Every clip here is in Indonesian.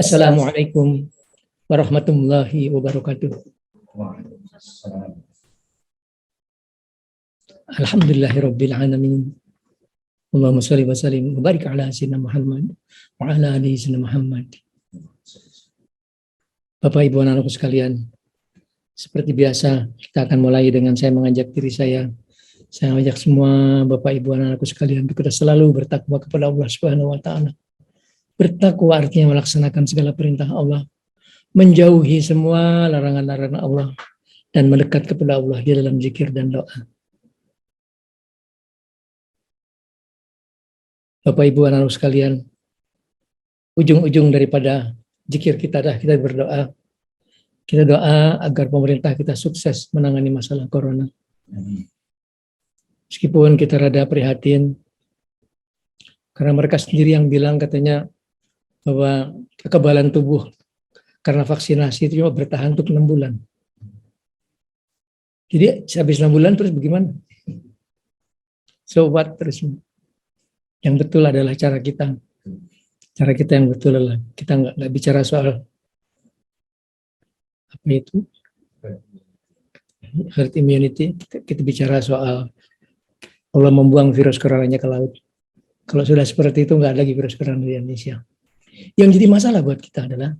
Assalamualaikum warahmatullahi wabarakatuh. Alhamdulillahirabbil alamin. Allahumma shalli wa sallim wa barik ala sayyidina Muhammad wa ala ali sayyidina Muhammad. Bapak Ibu anak-anakku sekalian, seperti biasa kita akan mulai dengan saya mengajak diri saya. Saya mengajak semua Bapak Ibu anak-anakku sekalian untuk kita selalu bertakwa kepada Allah Subhanahu wa taala. Bertakwa artinya melaksanakan segala perintah Allah, menjauhi semua larangan-larangan Allah, dan mendekat kepada Allah di dalam zikir dan doa. Bapak Ibu anak-anak sekalian, ujung-ujung daripada zikir kita adalah kita berdoa. Kita doa agar pemerintah kita sukses menangani masalah corona. Meskipun kita rada prihatin, karena mereka sendiri yang bilang katanya bahwa kekebalan tubuh karena vaksinasi itu cuma bertahan untuk 6 bulan. Jadi habis 6 bulan terus bagaimana? So what terus? Yang betul adalah cara kita. Cara kita yang betul adalah kita nggak bicara soal apa itu herd immunity. Kita bicara soal Allah membuang virus coronanya ke laut. Kalau sudah seperti itu nggak ada lagi virus corona di Indonesia. Yang jadi masalah buat kita adalah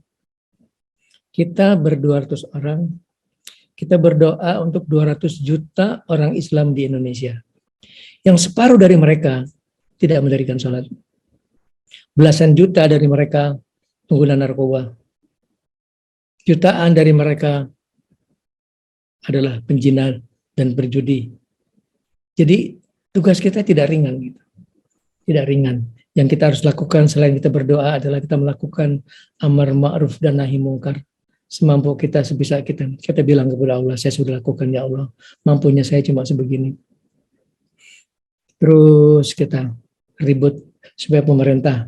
kita ber-200 orang, kita berdoa untuk 200 juta orang Islam di Indonesia. Yang separuh dari mereka tidak mendirikan sholat. Belasan juta dari mereka pengguna narkoba. Jutaan dari mereka adalah penjina dan berjudi. Jadi tugas kita tidak ringan gitu. Tidak ringan. Yang kita harus lakukan selain kita berdoa adalah kita melakukan amar ma'ruf dan nahi mungkar. Semampu kita, sebisa kita. Kita bilang kepada Allah, saya sudah lakukan ya Allah. Mampunya saya cuma sebegini. Terus kita ribut supaya pemerintah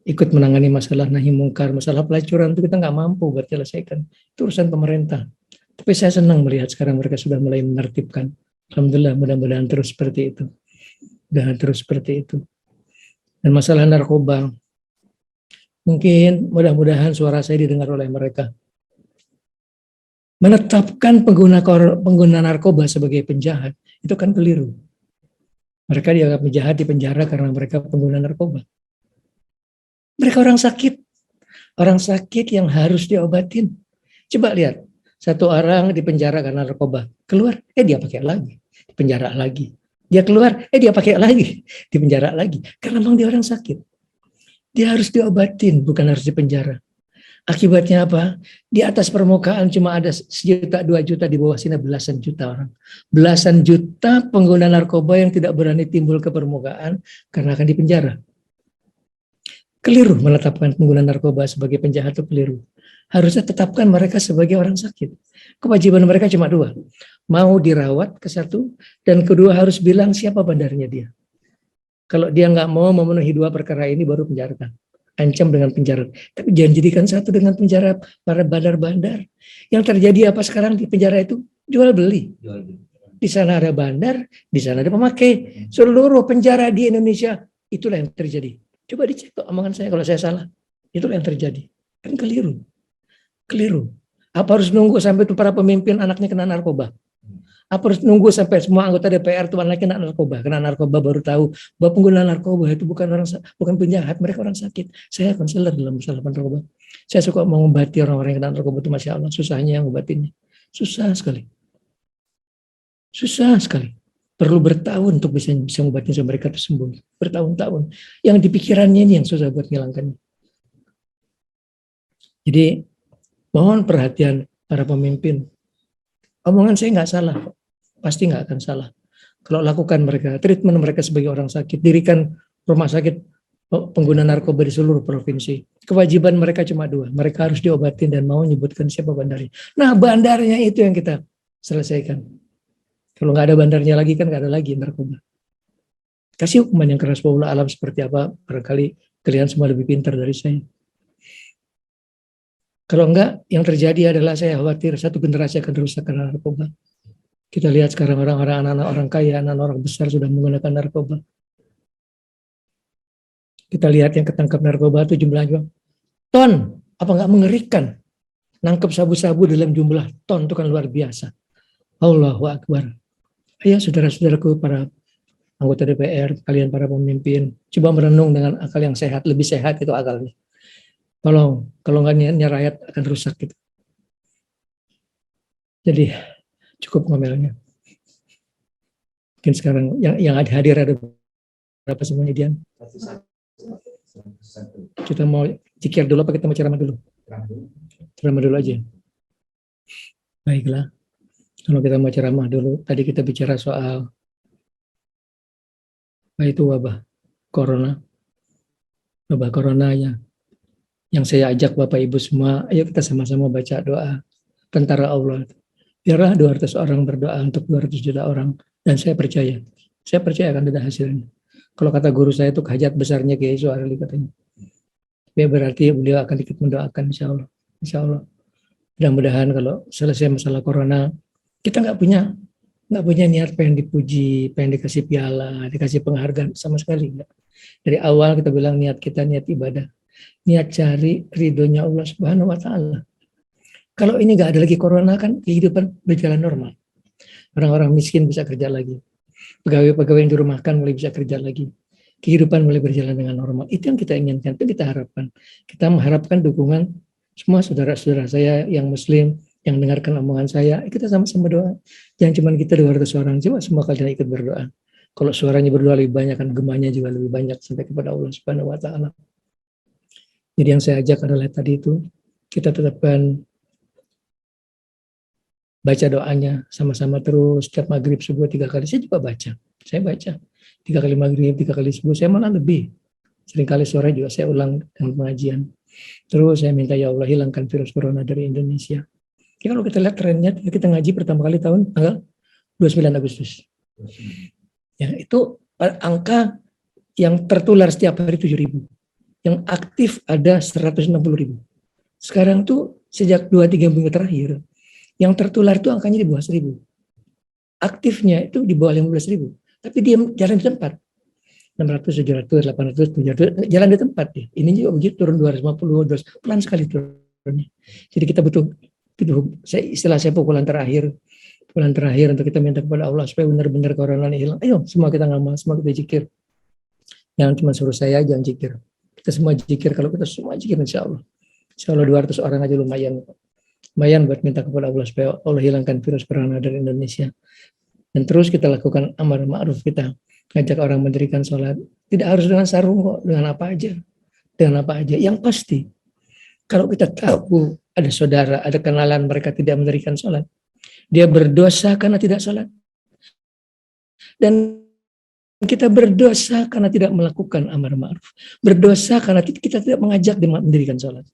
ikut menangani masalah nahi mungkar, masalah pelacuran itu kita nggak mampu buat selesaikan. Itu urusan pemerintah. Tapi saya senang melihat sekarang mereka sudah mulai menertibkan. Alhamdulillah, mudah-mudahan terus seperti itu. Dan masalah narkoba, mungkin mudah-mudahan suara saya didengar oleh mereka. Menetapkan pengguna narkoba sebagai penjahat, itu kan keliru. Mereka dianggap penjahat di penjara karena mereka pengguna narkoba. Mereka orang sakit yang harus diobatin. Coba lihat, satu orang di penjara karena narkoba, keluar, dia pakai lagi, di penjara lagi. Dia keluar, dia pakai lagi, di penjara lagi. Karena memang dia orang sakit. Dia harus diobatin, bukan harus di penjara. Akibatnya apa? Di atas permukaan cuma ada 1 juta, 2 juta, di bawah sini belasan juta orang. Belasan juta pengguna narkoba yang tidak berani timbul ke permukaan karena akan dipenjara. Keliru menetapkan pengguna narkoba sebagai penjahat, itu keliru. Harusnya tetapkan mereka sebagai orang sakit. Kewajiban mereka cuma 2. Mau dirawat ke 1, dan kedua harus bilang siapa bandarnya dia. Kalau dia nggak mau memenuhi 2 perkara ini baru penjarakan. Ancam dengan penjara. Tapi jangan jadikan satu dengan penjara para bandar-bandar. Yang terjadi apa sekarang di penjara itu? Jual beli. Di sana ada bandar, di sana ada pemakai. Seluruh penjara di Indonesia itulah yang terjadi. Coba dicek omongan saya kalau saya salah. Itulah yang terjadi. Kan keliru. Apa harus nunggu sampai itu para pemimpin anaknya kena narkoba? Apa harus nunggu sampai semua anggota DPR tuh anaknya kena narkoba baru tahu bahwa pengguna narkoba itu bukan penjahat, mereka orang sakit. Saya konselor dalam masalah narkoba. Saya suka mengobati orang-orang yang kena narkoba itu, masya Allah, susahnya yang ngobatinnya. Susah sekali. Perlu bertahun untuk bisa ngobatin sampai mereka itu sembuh. Bertahun-tahun. Yang di pikirannya ini yang susah buat ngilangkannya. Jadi mohon perhatian para pemimpin. Omongan saya nggak salah, pasti nggak akan salah. Kalau lakukan mereka, treatment mereka sebagai orang sakit, dirikan rumah sakit pengguna narkoba di seluruh provinsi. Kewajiban mereka cuma 2, mereka harus diobatin dan mau menyebutkan siapa bandarnya. Nah, bandarnya itu yang kita selesaikan. Kalau nggak ada bandarnya lagi kan nggak ada lagi narkoba. Kasih hukuman yang keras, wallahu alam seperti apa, barangkali kalian semua lebih pintar dari saya. Kalau enggak, yang terjadi adalah saya khawatir satu generasi akan rusak karena narkoba. Kita lihat sekarang orang-orang, anak-anak orang kaya, anak-anak orang besar sudah menggunakan narkoba. Kita lihat yang ketangkap narkoba itu jumlahnya ton. Apa nggak mengerikan? Nangkep sabu-sabu dalam jumlah ton itu kan luar biasa. Allahu Akbar. Ayo saudara-saudaraku, para anggota DPR, kalian para pemimpin, coba merenung dengan akal yang sehat, lebih sehat itu akalnya. Tolong, kalau nggak niatnya rakyat akan rusak gitu. Jadi cukup ngomelnya. Mungkin sekarang yang hadir ada berapa semuanya, Dian? Kita mau zikir dulu apa kita mau ceramah dulu? Ceramah dulu aja. Baiklah. Kalau kita mau ceramah dulu, tadi kita bicara soal apa itu wabah corona. Wabah coronanya. Yang saya ajak Bapak Ibu semua, ayo kita sama-sama baca doa tentara Allah. Biarlah 200 orang berdoa untuk 200 juta orang. Dan saya percaya akan ada hasilnya. Kalau kata guru saya itu hajat besarnya Kiai Suarli katanya. Ya berarti beliau akan ikut mendoakan insya Allah. Insya Allah. Mudah-mudahan kalau selesai masalah corona, kita nggak punya niat pengen dipuji, pengen dikasih piala, dikasih penghargaan sama sekali enggak. Dari awal kita bilang niat kita niat ibadah, niat cari ridhonya Allah Subhanahu Wa Taala. Kalau ini nggak ada lagi corona kan kehidupan berjalan normal. Orang-orang miskin bisa kerja lagi, pegawai-pegawai yang dirumahkan mulai bisa kerja lagi, kehidupan mulai berjalan dengan normal. Itu yang kita inginkan, itu kita harapkan. Kita mengharapkan dukungan semua saudara-saudara saya yang Muslim, yang dengarkan omongan saya, kita sama-sama doa. Jangan cuma kita 200 orang, coba semua kalian ikut berdoa. Kalau suaranya berdoa lebih banyak, kan gemanya juga lebih banyak sampai kepada Allah Subhanahu Wa Taala. Jadi yang saya ajak adalah tadi itu, kita tetapkan baca doanya sama-sama terus, setiap maghrib subuh 3 kali. Saya juga baca, saya baca 3 kali maghrib, 3 kali subuh, saya malah lebih. Seringkali sore juga saya ulang dengan pengajian. Terus saya minta ya Allah hilangkan virus corona dari Indonesia. Ya, kalau kita lihat trennya, kita ngaji pertama kali tahun tanggal 29 Agustus. Ya, itu angka yang tertular setiap hari 7.000. Yang aktif ada 160.000. Sekarang tuh sejak 2-3 minggu terakhir, yang tertular itu angkanya di bawah 1.000. Aktifnya itu di bawah 15.000. Tapi dia jalan di tempat. 600, 700, 800, 700, jalan di tempat. Ya. Ini juga begitu, turun 250, 200, pelan sekali turunnya. Jadi kita butuh istilah saya pukulan terakhir untuk kita minta kepada Allah supaya benar-benar corona ini hilang. Ayo semua kita ngamal, semua kita zikir. Jangan cuma suruh saya, jangan zikir. Kita semua zikir, kalau kita semua zikir insya Allah 200 orang aja lumayan buat minta kepada Allah supaya Allah hilangkan virus corona dari Indonesia. Dan terus kita lakukan amar ma'ruf, kita ngajak orang mendirikan sholat. Tidak harus dengan sarung kok, dengan apa aja. Yang pasti, kalau kita tahu ada saudara, ada kenalan mereka tidak mendirikan sholat, dia berdosa karena tidak sholat. Dan kita berdosa karena tidak melakukan amar ma'ruf. Berdosa karena kita tidak mengajak dia mendirikan sholat.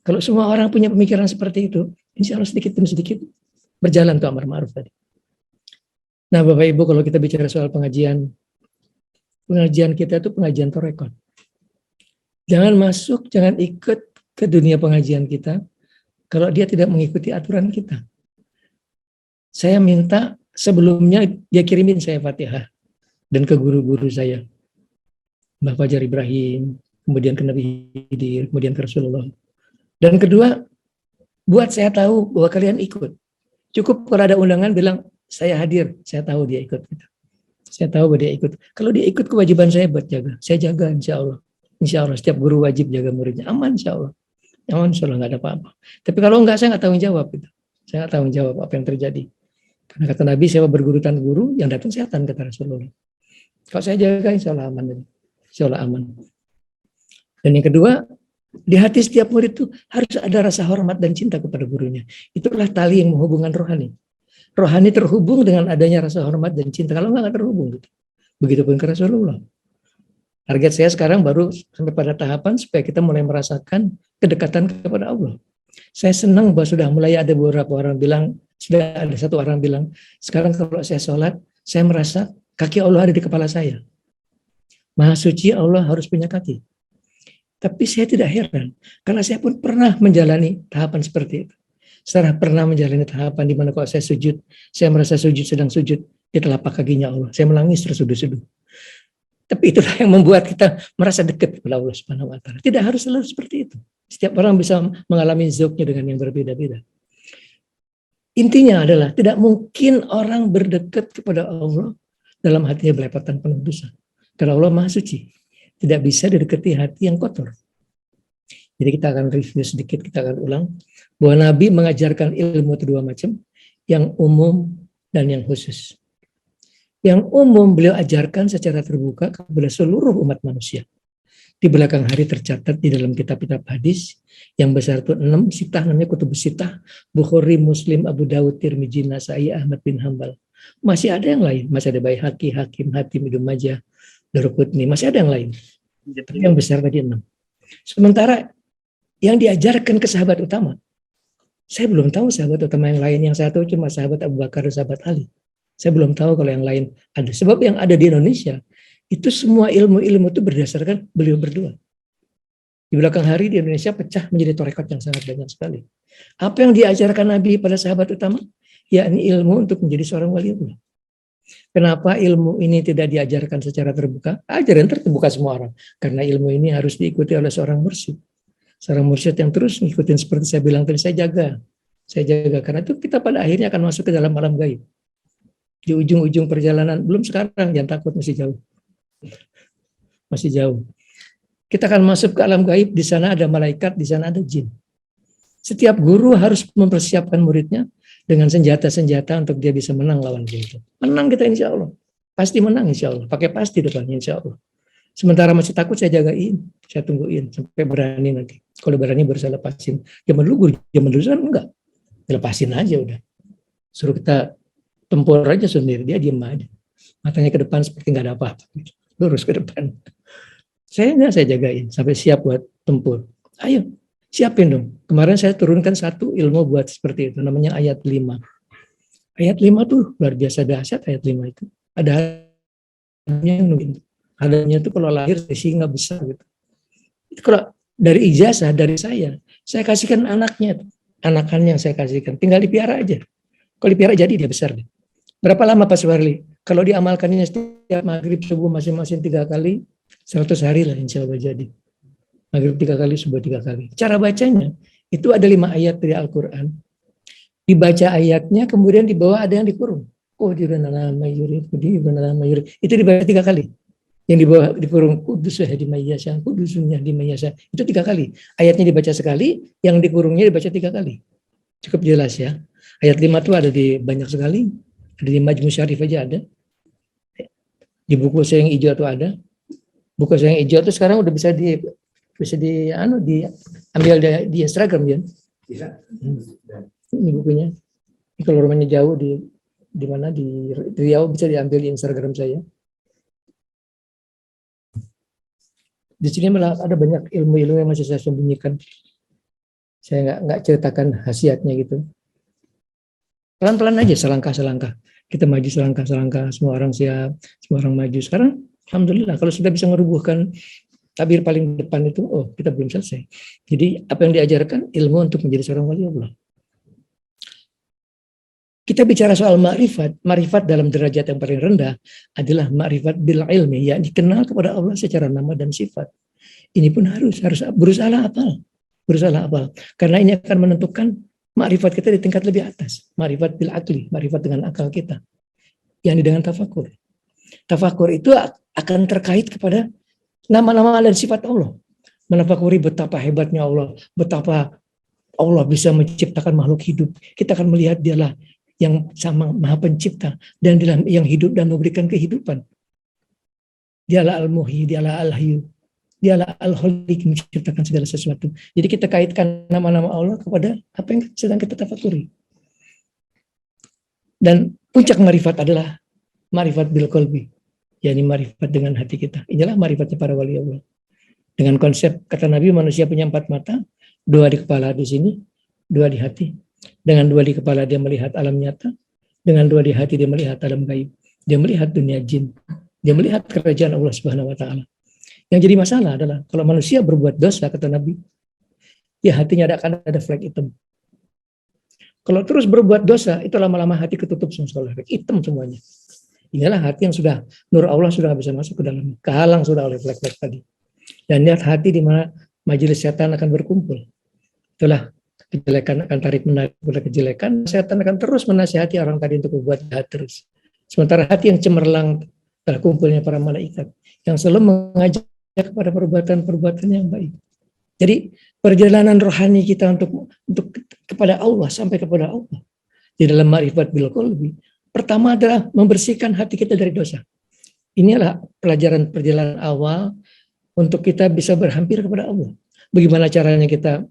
Kalau semua orang punya pemikiran seperti itu, insya Allah sedikit demi sedikit berjalan tuh amar ma'ruf tadi. Nah Bapak Ibu, kalau kita bicara soal pengajian kita itu pengajian torekon. Jangan ikut ke dunia pengajian kita kalau dia tidak mengikuti aturan kita. Saya minta sebelumnya dia kirimin saya Fatihah dan ke guru-guru saya, Mbah Fajar Ibrahim, kemudian ke Nabi Khidir, kemudian ke Rasulullah. Dan kedua, buat saya tahu bahwa kalian ikut. Cukup kalau ada undangan bilang saya hadir, saya tahu dia ikut. Saya tahu bahwa dia ikut. Kalau dia ikut, kewajiban saya buat jaga. Saya jaga insya Allah. Insya Allah setiap guru wajib jaga muridnya. Aman insya Allah. Aman insya Allah, nggak ada apa-apa. Tapi kalau enggak, saya nggak tanggung jawab. Gitu. Saya nggak tanggung jawab apa yang terjadi. Karena kata Nabi, saya berguru tanpa guru, yang datang setan, kata Rasulullah. Kalau saya jaga, insya Allah aman. Insya Allah aman. Dan yang kedua, di hati setiap murid itu harus ada rasa hormat dan cinta kepada gurunya. Itulah tali yang menghubungkan rohani. Rohani terhubung dengan adanya rasa hormat dan cinta. Kalau enggak terhubung. Gitu. Begitupun ke Rasulullah. Target saya sekarang baru sampai pada tahapan supaya kita mulai merasakan kedekatan kepada Allah. Saya senang bahwa sudah mulai ada beberapa orang bilang, sudah ada satu orang bilang, sekarang kalau saya sholat, saya merasa kaki Allah ada di kepala saya. Maha suci Allah harus punya kaki. Tapi saya tidak heran, karena saya pun pernah menjalani tahapan seperti itu. Saya pernah menjalani tahapan di mana kalau saya sujud, saya merasa sedang sujud di telapak kakinya Allah. Saya menangis terseduh-seduh. Tapi itulah yang membuat kita merasa dekat kepada Allah Subhanahu wa taala. Tidak harus selalu seperti itu. Setiap orang bisa mengalami zauqnya dengan yang berbeda-beda. Intinya adalah tidak mungkin orang berdekat kepada Allah dalam hatinya belepotan penuh dosa. Karena Allah Maha Suci. Tidak bisa didekati hati yang kotor. Jadi kita akan review sedikit, kita akan ulang. Bahwa Nabi mengajarkan ilmu itu dua macam. Yang umum dan yang khusus. Yang umum beliau ajarkan secara terbuka kepada seluruh umat manusia. Di belakang hari tercatat di dalam kitab-kitab hadis yang besar itu 6 sitah, namanya kutubus sitah, Bukhari, Muslim, Abu Dawud, Tirmidzi, Nasai, Ahmad bin Hambal. Masih ada yang lain, masih ada Baihaqi, Hakim, Hatim, Ibnu Majah, Daruqutni, masih ada yang lain. Tapi yang besar tadi 6. Sementara yang diajarkan ke sahabat utama, saya belum tahu sahabat utama yang lain, yang saya tahu cuma sahabat Abu Bakar dan sahabat Ali. Saya belum tahu kalau yang lain ada. Sebab yang ada di Indonesia, itu semua ilmu-ilmu itu berdasarkan beliau berdua. Di belakang hari di Indonesia pecah menjadi torekot yang sangat banyak sekali. Apa yang diajarkan Nabi pada sahabat utama? Yakni ilmu untuk menjadi seorang waliullah. Kenapa ilmu ini tidak diajarkan secara terbuka? Ajaran terbuka semua orang. Karena ilmu ini harus diikuti oleh seorang mursyid. Seorang mursyid yang terus ngikutin seperti saya bilang tadi, saya jaga. Karena itu kita pada akhirnya akan masuk ke dalam alam gaib. Di ujung-ujung perjalanan, belum sekarang, jangan takut, masih jauh. Masih jauh. Kita akan masuk ke alam gaib, di sana ada malaikat, di sana ada jin. Setiap guru harus mempersiapkan muridnya dengan senjata-senjata untuk dia bisa menang lawan jin itu. Menang kita insya Allah. Pasti menang insya Allah. Pakai pasti depannya insya Allah. Sementara masih takut saya jagain, saya tungguin sampai berani nanti. Kalau berani baru saya lepasin. Zaman dulu kan enggak. Lepasin aja udah. Suruh kita tempur aja sendiri, dia diam aja. Matanya ke depan seperti nggak ada apa-apa. Lurus ke depan. Saya jagain sampai siap buat tempur. Ayo, siapin dong. Kemarin saya turunkan satu ilmu buat seperti itu, namanya ayat 5. Ayat 5 tuh luar biasa dahsyat ayat 5 itu. Ada adanya itu kalau lahir singa besar gitu. Itu kalau dari ijazah dari saya kasihkan anaknya, anakannya yang saya kasihkan, tinggal dipiara aja. Kalau dipiara jadi dia besar deh. Berapa lama Pak Suwarli? Kalau diamalkannya setiap maghrib subuh masing-masing 3 kali, 100 hari lah insya Allah jadi. Maghrib 3 kali, subuh 3 kali. Cara bacanya, itu ada 5 ayat dari Al-Quran. Dibaca ayatnya, kemudian di bawah ada yang dikurung. Oh, nama yurid. Itu dibaca 3 kali. Yang di bawah dikurung, kudusuh di mayasa, kudusunya di mayasa. Itu 3 kali. Ayatnya dibaca sekali, yang dikurungnya dibaca 3 kali. Cukup jelas ya. Ayat 5 itu ada di banyak sekali. Ada di Majmu Syarif aja ada. Di buku saya yang hijau itu ada. Buku saya yang hijau itu sekarang udah bisa diambil di Instagram ya. Bisa. Ini bukunya. Ini kalau rumahnya jauh di mana di Riau bisa diambil di Instagram saya. Di sini malah ada banyak ilmu-ilmu yang masih saya sembunyikan. Saya nggak ceritakan khasiatnya gitu. Pelan-pelan aja, selangkah-selangkah. Kita maju selangkah-selangkah, semua orang siap, semua orang maju. Sekarang, alhamdulillah, kalau sudah bisa merubuhkan tabir paling depan itu, oh kita belum selesai. Jadi apa yang diajarkan? Ilmu untuk menjadi seorang wali Allah. Kita bicara soal ma'rifat dalam derajat yang paling rendah adalah ma'rifat bil ilmi, yang dikenal kepada Allah secara nama dan sifat. Ini pun harus berusaha hafal. Karena ini akan menentukan ma'rifat kita di tingkat lebih atas. Ma'rifat bil akli, ma'rifat dengan akal kita. Yang dengan tafakur. Tafakur itu akan terkait kepada nama-nama dan sifat Allah. Menafakuri betapa hebatnya Allah, betapa Allah bisa menciptakan makhluk hidup. Kita akan melihat dialah yang sama maha pencipta dan yang hidup dan memberikan kehidupan. Dialah al-muhyi, dialah al-hayyu, dialah al-khaliq, menciptakan segala sesuatu. Jadi kita kaitkan nama-nama Allah kepada apa yang sedang kita tafakuri. Dan puncak marifat adalah marifat bil qalbi, yakni marifat dengan hati kita. Inilah marifatnya para wali Allah. Dengan konsep kata Nabi, manusia punya 4 mata, 2 di kepala di sini, 2 di hati. Dengan 2 di kepala dia melihat alam nyata, dengan 2 di hati dia melihat alam gaib. Dia melihat dunia jin, dia melihat kerajaan Allah Subhanahu wa taala. Yang jadi masalah adalah kalau manusia berbuat dosa, kata Nabi, ya hatinya akan ada flek hitam. Kalau terus berbuat dosa, itu lama-lama hati ketutup semua, hitam semuanya. Inilah hati yang sudah nur Allah sudah bisa masuk ke dalam, kehalang sudah oleh flek-flek tadi. Dan lihat hati di mana majelis setan akan berkumpul. Itulah kejelekan akan tarik menarik pada kejelekan. Setan akan terus menasihati orang tadi untuk berbuat jahat terus. Sementara hati yang cemerlang adalah kumpulnya para malaikat yang selalu mengajak kepada perbuatan-perbuatan yang baik. Jadi perjalanan rohani kita untuk kepada Allah, sampai kepada Allah di dalam ma'rifat bil qalbi, pertama adalah membersihkan hati kita dari dosa. Inilah pelajaran perjalanan awal untuk kita bisa berhampir kepada Allah. Bagaimana caranya kita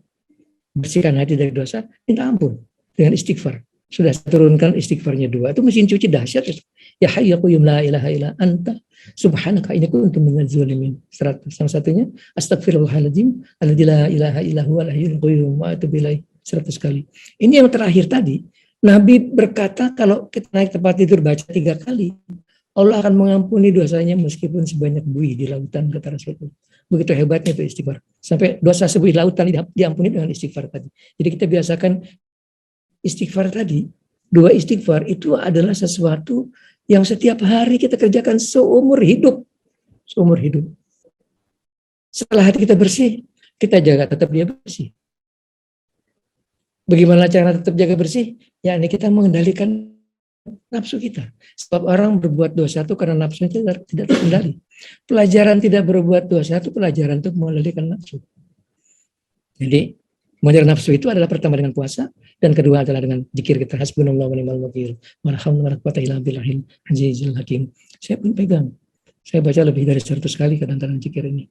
bersihkan hati dari dosa? Minta ampun dengan istighfar. Sudah turunkan istighfarnya 2. Itu mesin cuci dahsyat itu. Ya hayyu ya qayyum la ilaha illa anta subhanaka inni kuntu minadz zalimin. 100. Yang satunya astagfirullahaladzim alladzi la ilaha illa huwal hayyul qayyum wa atubu ilaih. 100 kali. Ini yang terakhir tadi. Nabi berkata kalau kita naik tempat tidur baca 3 kali, Allah akan mengampuni dosanya meskipun sebanyak buih di lautan, kata Rasulullah. Begitu hebatnya itu istighfar. Sampai dosa sebuih lautan diampuni dengan istighfar tadi. Jadi kita biasakan istighfar tadi. 2 istighfar itu adalah sesuatu yang setiap hari kita kerjakan seumur hidup. Seumur hidup. Setelah hati kita bersih, kita jaga tetap dia bersih. Bagaimana cara tetap jaga bersih? Ya, ini kita mengendalikan nafsu kita. Sebab orang berbuat dosa itu karena nafsunya tidak terkendali. Pelajaran tidak berbuat dosa itu pelajaran untuk mengendalikan nafsu. Jadi mengejar nafsu itu adalah pertama dengan puasa, dan kedua adalah dengan zikir kita. Hasbunallahu wa ni'mal wakil. Wa la quwwata illa billahil azizil hakim. Saya pun pegang. Saya baca lebih dari 100 kali kadang-kadang zikir ini.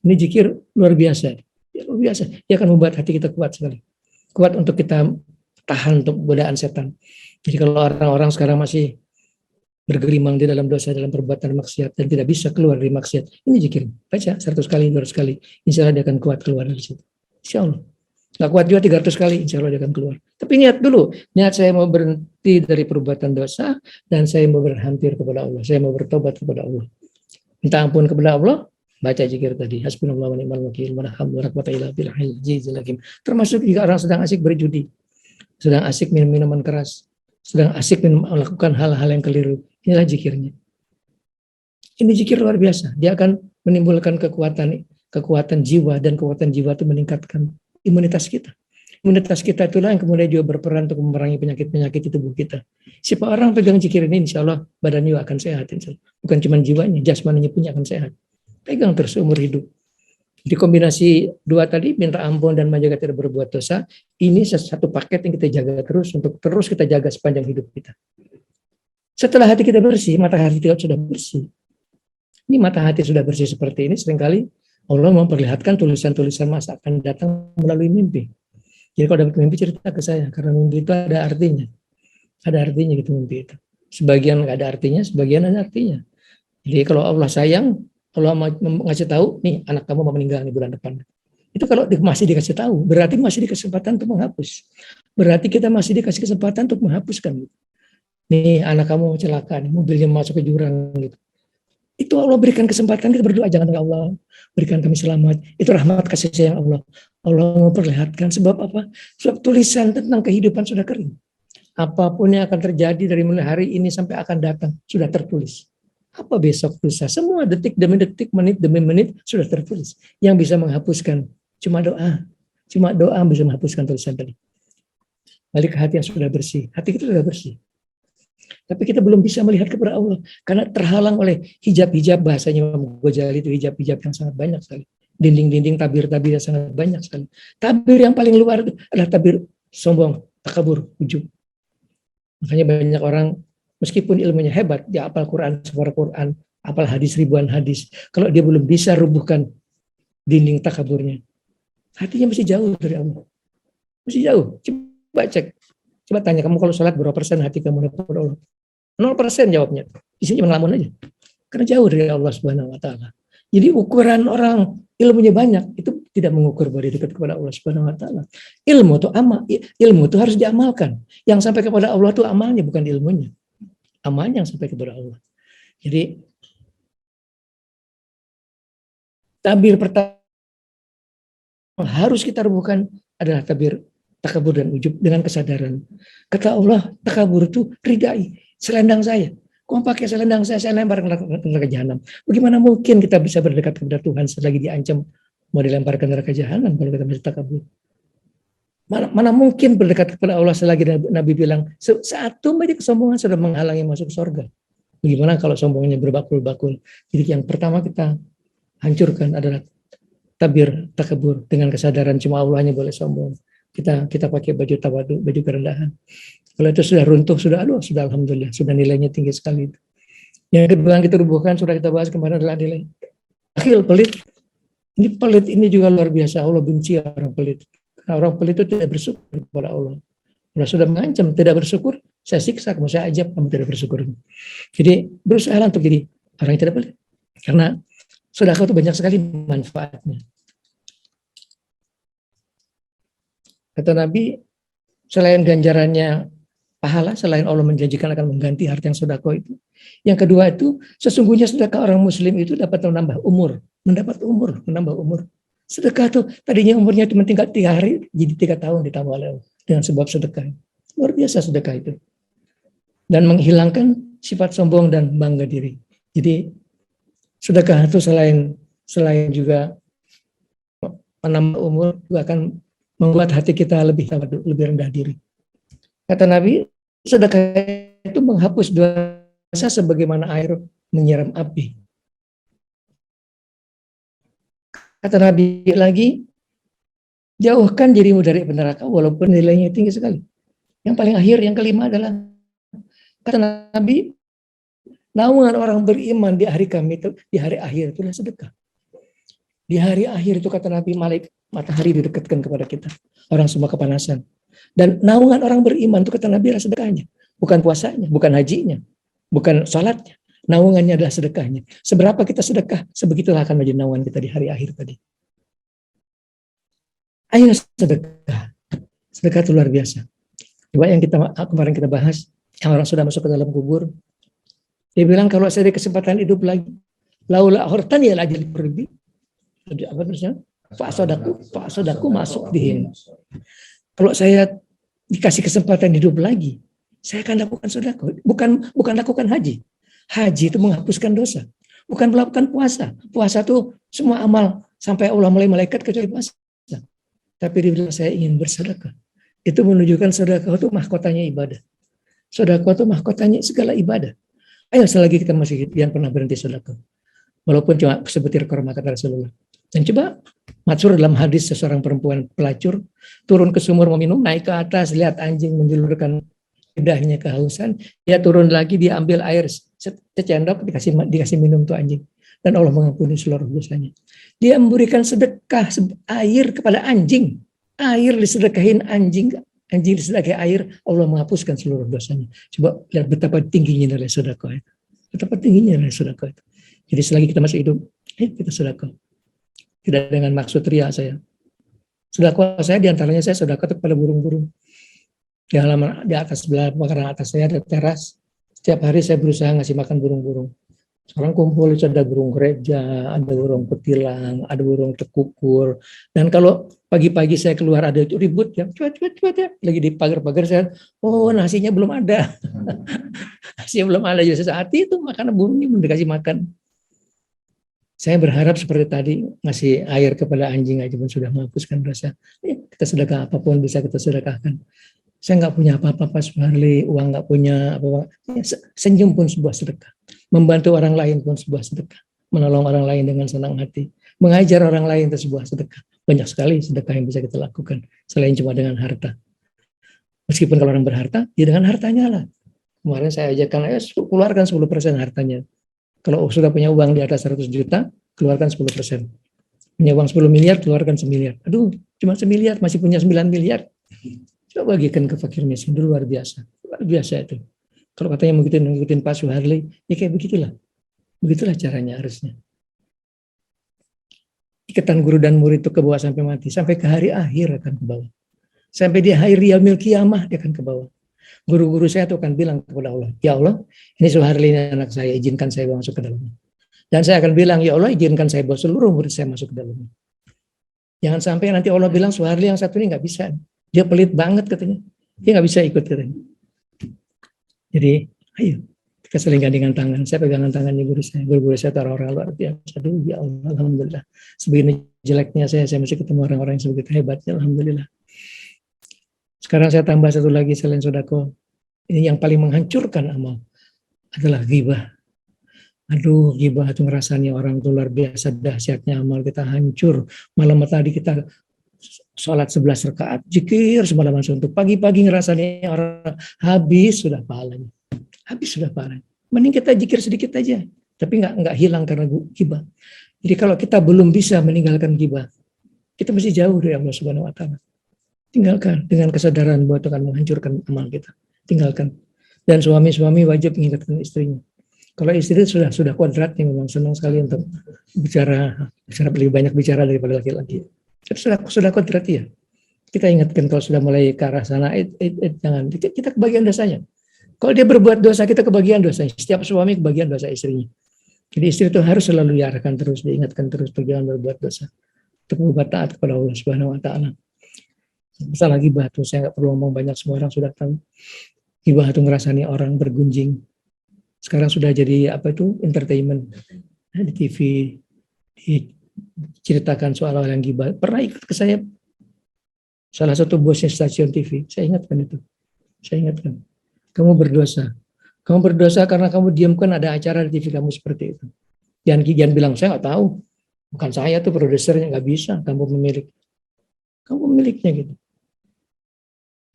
Ini zikir luar biasa. Ya, luar biasa. Dia akan membuat hati kita kuat sekali. Kuat untuk kita tahan untuk godaan setan. Jadi kalau orang-orang sekarang masih bergelimang di dalam dosa, dalam perbuatan maksiat dan tidak bisa keluar dari maksiat, ini zikir. Baca 100 kali, 200 kali. Insya Allah dia akan kuat keluar dari situ. Insya Allah. Nggak kuat juga 300 kali, insya Allah dia akan keluar. Tapi niat dulu. Niat saya mau berhenti dari perbuatan dosa dan saya mau berhampir kepada Allah. Saya mau bertobat kepada Allah. Minta ampun kepada Allah. Baca zikir tadi, hasbunallahu wa ni'mal wakil, wa la haula wa la quwwata illa billahil azizil hakim. Termasuk jika orang sedang asik berjudi, sedang asik minum minuman keras, sedang asik melakukan hal-hal yang keliru. Inilah zikirnya. Ini zikir luar biasa. Dia akan menimbulkan kekuatan jiwa, dan kekuatan jiwa itu meningkatkan imunitas kita. Imunitas kita itulah yang kemudian juga berperan untuk memerangi penyakit-penyakit di tubuh kita. Siapa orang pegang zikir ini, insya Allah badannya akan sehat. Bukan cuma jiwanya, jasmaninya punya akan sehat. Pegang terus seumur hidup. Di kombinasi 2 tadi, minta ampun dan menjaga tidak berbuat dosa, ini satu paket yang kita jaga terus, untuk terus kita jaga sepanjang hidup kita. Setelah hati kita bersih, mata hati kita sudah bersih. Ini mata hati sudah bersih seperti ini, seringkali Allah memperlihatkan tulisan-tulisan masa akan datang melalui mimpi. Jadi kalau dapat mimpi, cerita ke saya, karena mimpi itu ada artinya. Ada artinya gitu mimpi itu. Sebagian nggak ada artinya, sebagian ada artinya. Jadi kalau Allah sayang, Allah mau ngasih tahu, nih anak kamu mau meninggal nih bulan depan. Itu kalau masih dikasih tahu, berarti masih dikasih kesempatan untuk menghapus. Berarti kita masih dikasih kesempatan untuk menghapuskan. Nih anak kamu celaka, nih mobilnya masuk ke jurang gitu. Itu Allah berikan kesempatan, kita berdoa, jangan ya Allah berikan kami selamat. Itu rahmat kasih sayang Allah. Allah memperlihatkan sebab apa? Sebab tulisan tentang kehidupan sudah kering. Apapun yang akan terjadi dari mulai hari ini sampai akan datang sudah tertulis. Apa besok lusa? Semua detik demi detik, menit demi menit sudah tertulis. Yang bisa menghapuskan cuma doa. Cuma doa bisa menghapuskan tulisan tadi. Balik ke hati yang sudah bersih. Hati kita sudah bersih. Tapi kita belum bisa melihat kepada Allah karena terhalang oleh hijab-hijab, bahasanya Imam Ghazali itu hijab-hijab yang sangat banyak sekali. Dinding-dinding tabir-tabir yang sangat banyak sekali. Tabir yang paling luar adalah tabir sombong, takabur, ujub. Makanya banyak orang meskipun ilmunya hebat, dia hafal Quran, suara Quran, hafal hadis ribuan hadis. Kalau dia belum bisa rubuhkan dinding takaburnya, hatinya masih jauh dari Allah. Masih jauh. Coba cek. Coba tanya, kamu kalau sholat berapa persen hati kamu kepada Allah? 0% jawabnya. Isinya ngelamun aja. Karena jauh dari Allah Subhanahu wa taala. Jadi ukuran orang ilmunya banyak itu tidak mengukur bahwa dia dekat kepada Allah Subhanahu wa taala. Ilmu itu harus diamalkan. Yang sampai kepada Allah itu amalnya, bukan ilmunya. Amalnya yang sampai kepada Allah. Jadi tabir pertama harus kita rubuhkan adalah tabir takabur dan ujub dengan kesadaran. Kata Allah, takabur itu ridai, selendang saya. Kau pakai selendang saya lempar ke neraka jahanam. Bagaimana mungkin kita bisa berdekat kepada Tuhan selagi diancam mau dilempar ke neraka jahanam kalau kita masih takabur? Mana mungkin berdekat kepada Allah selagi Nabi bilang satu aja kesombongan sudah menghalangi masuk surga. Bagaimana kalau sombongnya berbakul-bakul? Jadi yang pertama kita hancurkan adalah tabir takabur dengan kesadaran cuma Allah hanya boleh sombong. Kita pakai baju tawadu, baju kerendahan. Kalau itu sudah runtuh, sudah alhamdulillah, sudah nilainya tinggi sekali. Yang kedua yang kita rubuhkan sudah kita bahas kemarin adalah nilai akhil, pelit. Ini pelit ini juga luar biasa. Allah benci orang pelit. Karena orang pelit itu tidak bersyukur kepada Allah. Allah sudah mengancam tidak bersyukur, saya siksa kamu, saya ajab kamu tidak bersyukur. Jadi berusaha untuk jadi orang yang tidak pelit. Karena sedekah itu banyak sekali manfaatnya. Kata Nabi, selain ganjarannya pahala, selain Allah menjanjikan akan mengganti harta yang sedekah itu. Yang kedua itu, sesungguhnya sedekah orang muslim itu dapat menambah umur. Menambah umur. Sedekah itu tadinya umurnya cuma tinggal 3 hari, jadi 3 tahun ditambah oleh Allah dengan sebab sedekah. Luar biasa sedekah itu. Dan menghilangkan sifat sombong dan bangga diri. Jadi sedekah itu selain juga menambah umur, juga akan membuat hati kita lebih rendah diri. Kata Nabi, sedekah itu menghapus dosa sebagaimana air menyiram api. Kata Nabi lagi, jauhkan dirimu dari neraka walaupun nilainya tinggi sekali. Yang paling akhir, yang kelima adalah, kata Nabi, naungan orang beriman di hari akhir itulah sedekah. Di hari akhir itu kata Nabi, matahari didekatkan kepada kita. Orang semua kepanasan. Dan naungan orang beriman itu kata Nabi adalah sedekahnya. Bukan puasanya, bukan hajinya, bukan salatnya. Naungannya adalah sedekahnya. Seberapa kita sedekah, sebegitulah akan menjadi naungan kita di hari akhir tadi. Ayo sedekah. Sedekah itu luar biasa. Coba yang kemarin kita bahas, yang orang sudah masuk ke dalam kubur, dia bilang kalau saya ada kesempatan hidup lagi, laula hortan ya ajal pergi. Apa terusnya? Pak Sodaku masuk di sini. Kalau saya dikasih kesempatan hidup lagi, saya akan lakukan sedekah. Bukan lakukan haji. Haji itu menghapuskan dosa. Bukan melakukan puasa. Puasa itu semua amal sampai Allah mulai malaikat kecuali puasa. Tapi dia bilang saya ingin bersedekah. Itu menunjukkan sedekah itu mahkotanya ibadah. Sedekah itu mahkotanya segala ibadah. Ayo selagi kita masih hidup, jangan pernah berhenti sedekah. Walaupun cuma sebutir kurma kata Rasulullah. Dan coba masyhur dalam hadis seseorang perempuan pelacur turun ke sumur mau minum, naik ke atas lihat anjing menjulurkan lidahnya kehausan, dia turun lagi, dia ambil air secendok dikasih minum tuh anjing, dan Allah mengampuni seluruh dosanya. Dia memberikan sedekah air kepada anjing, air disedekahin anjing disedekahi air, Allah menghapuskan seluruh dosanya. Coba lihat betapa tingginya nilai sedekah itu, betapa tingginya nilai sedekah itu. Jadi selagi kita masih hidup, kita sedekah. Tidak dengan maksud ria saya. Sedekah saya diantaranya saya sedekah kepada burung-burung. Di halaman di atas sebelah makanan atas saya ada teras. Setiap hari saya berusaha ngasih makan burung-burung. Sekarang kumpul itu ada burung gereja, ada burung petilang, ada burung tekukur. Dan kalau pagi-pagi saya keluar ada itu ribut ya, cuat ya. Lagi di pagar-pagar saya, oh nasinya belum ada. Nasinya belum ada. Jadi saat itu makanan burungnya belum dikasih makan. Saya berharap seperti tadi ngasih air kepada anjing aja pun sudah menghapuskan dosa. Kita sedekah apapun bisa kita sedekahkan. Saya nggak punya apa-apa Pak Suharli, uang nggak punya apa-apa. Senyum pun sebuah sedekah. Membantu orang lain pun sebuah sedekah. Menolong orang lain dengan senang hati. Mengajar orang lain itu sebuah sedekah. Banyak sekali sedekah yang bisa kita lakukan selain cuma dengan harta. Meskipun kalau orang berharta, ya dengan hartanya lah. Kemarin saya ajarkan, keluarkan 10% hartanya. Kalau sudah punya uang di atas 100 juta, keluarkan 10%. Punya uang 10 miliar, keluarkan 1 miliar. Aduh, cuma 1 miliar, masih punya 9 miliar. Coba bagikan ke fakir miskin, itu luar biasa. Luar biasa itu. Kalau katanya mengikutin Pak Suharli, ya kayak begitulah. Begitulah caranya harusnya. Ikatan guru dan murid itu ke bawah sampai mati. Sampai ke hari akhir akan ke bawah. Sampai di hari yaumil qiyamah dia akan ke bawah. Guru-guru saya itu akan bilang kepada Allah, ya Allah, ini Suharli ini anak saya, izinkan saya masuk ke dalamnya. Dan saya akan bilang, ya Allah, izinkan saya bawa seluruh murid saya masuk ke dalamnya. Jangan sampai nanti Allah bilang, Suharli yang satu ini nggak bisa. Dia pelit banget katanya. Dia nggak bisa ikut katanya. Jadi, ayo, Kita saling gandengan tangan. Saya pegangan tangannya guru saya. Guru-guru saya itu orang-orang luar biasa. Aduh, ya Allah, alhamdulillah. Sebegini jeleknya saya masih ketemu orang-orang yang sebegitu hebatnya, alhamdulillah. Sekarang saya tambah satu lagi selain sodako. Ini yang paling menghancurkan amal adalah ghibah. Aduh, ghibah itu ngerasanya orang itu luar biasa dahsyatnya amal kita hancur. Malam tadi kita sholat 11 rakaat, zikir semalaman suntuk. Pagi-pagi ngerasanya orang habis sudah pahalanya. Habis sudah pahalanya. Mending kita zikir sedikit aja, tapi nggak hilang karena ghibah. Jadi kalau kita belum bisa meninggalkan ghibah, kita mesti jauh dari Allah Subhanahu wa taala. Tinggalkan dengan kesadaran bahwa itu akan menghancurkan amal kita. Tinggalkan. Dan suami-suami wajib mengingatkan istrinya. Kalau istri sudah kuadratnya memang senang sekali untuk bicara lebih banyak bicara daripada laki-laki. Sudah kuadrat ya. Kita ingatkan kalau sudah mulai ke arah sana, jangan kita kebagian dosanya. Kalau dia berbuat dosa, kita kebagian dosanya. Setiap suami kebagian dosa istrinya. Jadi istri itu harus selalu diarahkan terus, diingatkan terus jangan berbuat dosa. Untuk berbuat taat kepada Allah Subhanahu wa taala. Masalah ghibah tuh saya nggak perlu ngomong banyak, semua orang sudah tahu. Ghibah itu ngerasani orang bergunjing. Sekarang sudah jadi entertainment di TV, diceritakan soal yang ghibah. Pernah ikut ke saya salah satu bosnya stasiun TV, saya ingatkan itu. Saya ingatkan, kamu berdosa. Kamu berdosa karena kamu diamkan ada acara di TV kamu seperti itu. Jangan bilang saya nggak tahu, bukan saya tuh produsernya, nggak bisa. Kamu pemiliknya gitu.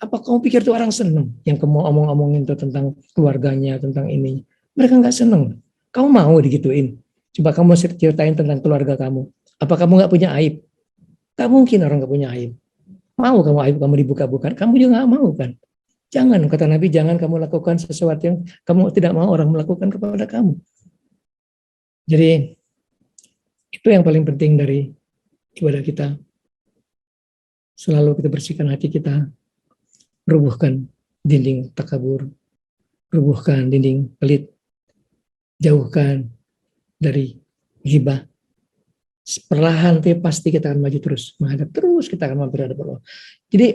Apa kamu pikir tuh orang seneng yang kamu omongin tuh tentang keluarganya, tentang ini? Mereka nggak seneng. Kamu mau digituin? Coba kamu ceritain tentang keluarga kamu. Apa kamu nggak punya aib? Tak mungkin orang nggak punya aib. Mau kamu aib kamu dibuka-bukan? Kamu juga nggak mau kan? Jangan, kata Nabi, jangan kamu lakukan sesuatu yang kamu tidak mau orang melakukan kepada kamu. Jadi itu yang paling penting dari ibadah kita. Selalu kita bersihkan hati kita, rubuhkan dinding takabur, rubuhkan dinding pelit, jauhkan dari ghibah. Perlahan tapi pasti kita akan maju terus, menghadap terus kita akan mampir hadapan Allah. Jadi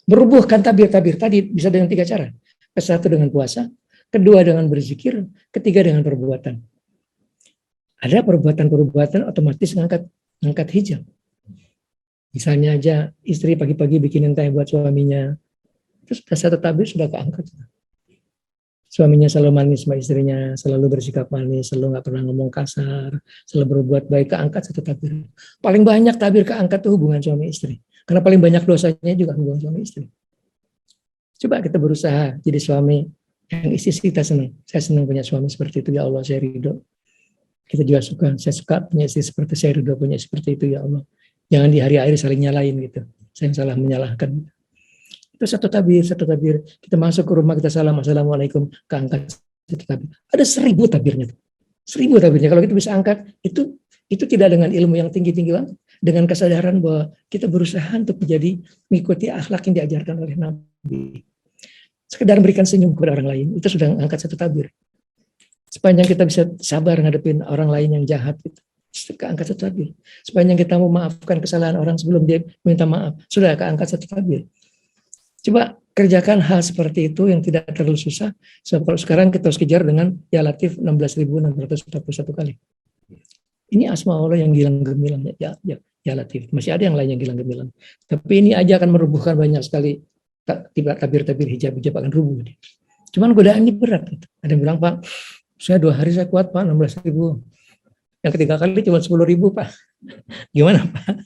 merubuhkan tabir-tabir tadi bisa dengan 3 cara. Satu dengan puasa, kedua dengan berzikir, ketiga dengan perbuatan. Ada perbuatan-perbuatan otomatis ngangkat hijab. Misalnya aja istri pagi-pagi bikinin teh buat suaminya, terus satu tabir sudah keangkat. Suaminya selalu manis sama istrinya, selalu bersikap manis, selalu nggak pernah ngomong kasar, selalu berbuat baik, keangkat satu tabir. Paling banyak tabir keangkat tuh hubungan suami istri. Karena paling banyak dosanya juga hubungan suami istri. Coba kita berusaha jadi suami yang istri kita senang. Saya senang punya suami seperti itu, ya Allah, saya ridho. Kita juga saya suka punya istri seperti saya ridho punya seperti itu, ya Allah. Jangan di hari akhir saling nyalain gitu. Saya yang salah menyalahkan. Itu satu tabir. Kita masuk ke rumah, kita salam, assalamualaikum, keangkat satu tabir. Ada 1000 tabirnya. 1000 tabirnya. Kalau kita bisa angkat, itu tidak dengan ilmu yang tinggi-tinggi banget. Dengan kesadaran bahwa kita berusaha untuk mengikuti akhlak yang diajarkan oleh Nabi. Sekedar memberikan senyum kepada orang lain, itu sudah angkat satu tabir. Sepanjang kita bisa sabar ngadepin orang lain yang jahat, itu keangkat satu tabir. Sepanjang kita mau maafkan kesalahan orang sebelum dia minta maaf, sudah keangkat satu tabir. Coba kerjakan hal seperti itu yang tidak terlalu susah. Sebab kalau sekarang kita harus kejar dengan ya Latif 16.641 kali. Ini asma Allah yang gilang gemilang, ya Latif. Masih ada yang lain yang gilang gemilang. Tapi ini aja akan merubuhkan banyak sekali tabir-tabir hijab akan rubuh. Cuman godaan ini berat. Gitu. Ada yang bilang, Pak, saya 2 hari saya kuat, Pak, 16.000. Yang ketiga kali cuma 10.000, Pak. Gimana, Pak?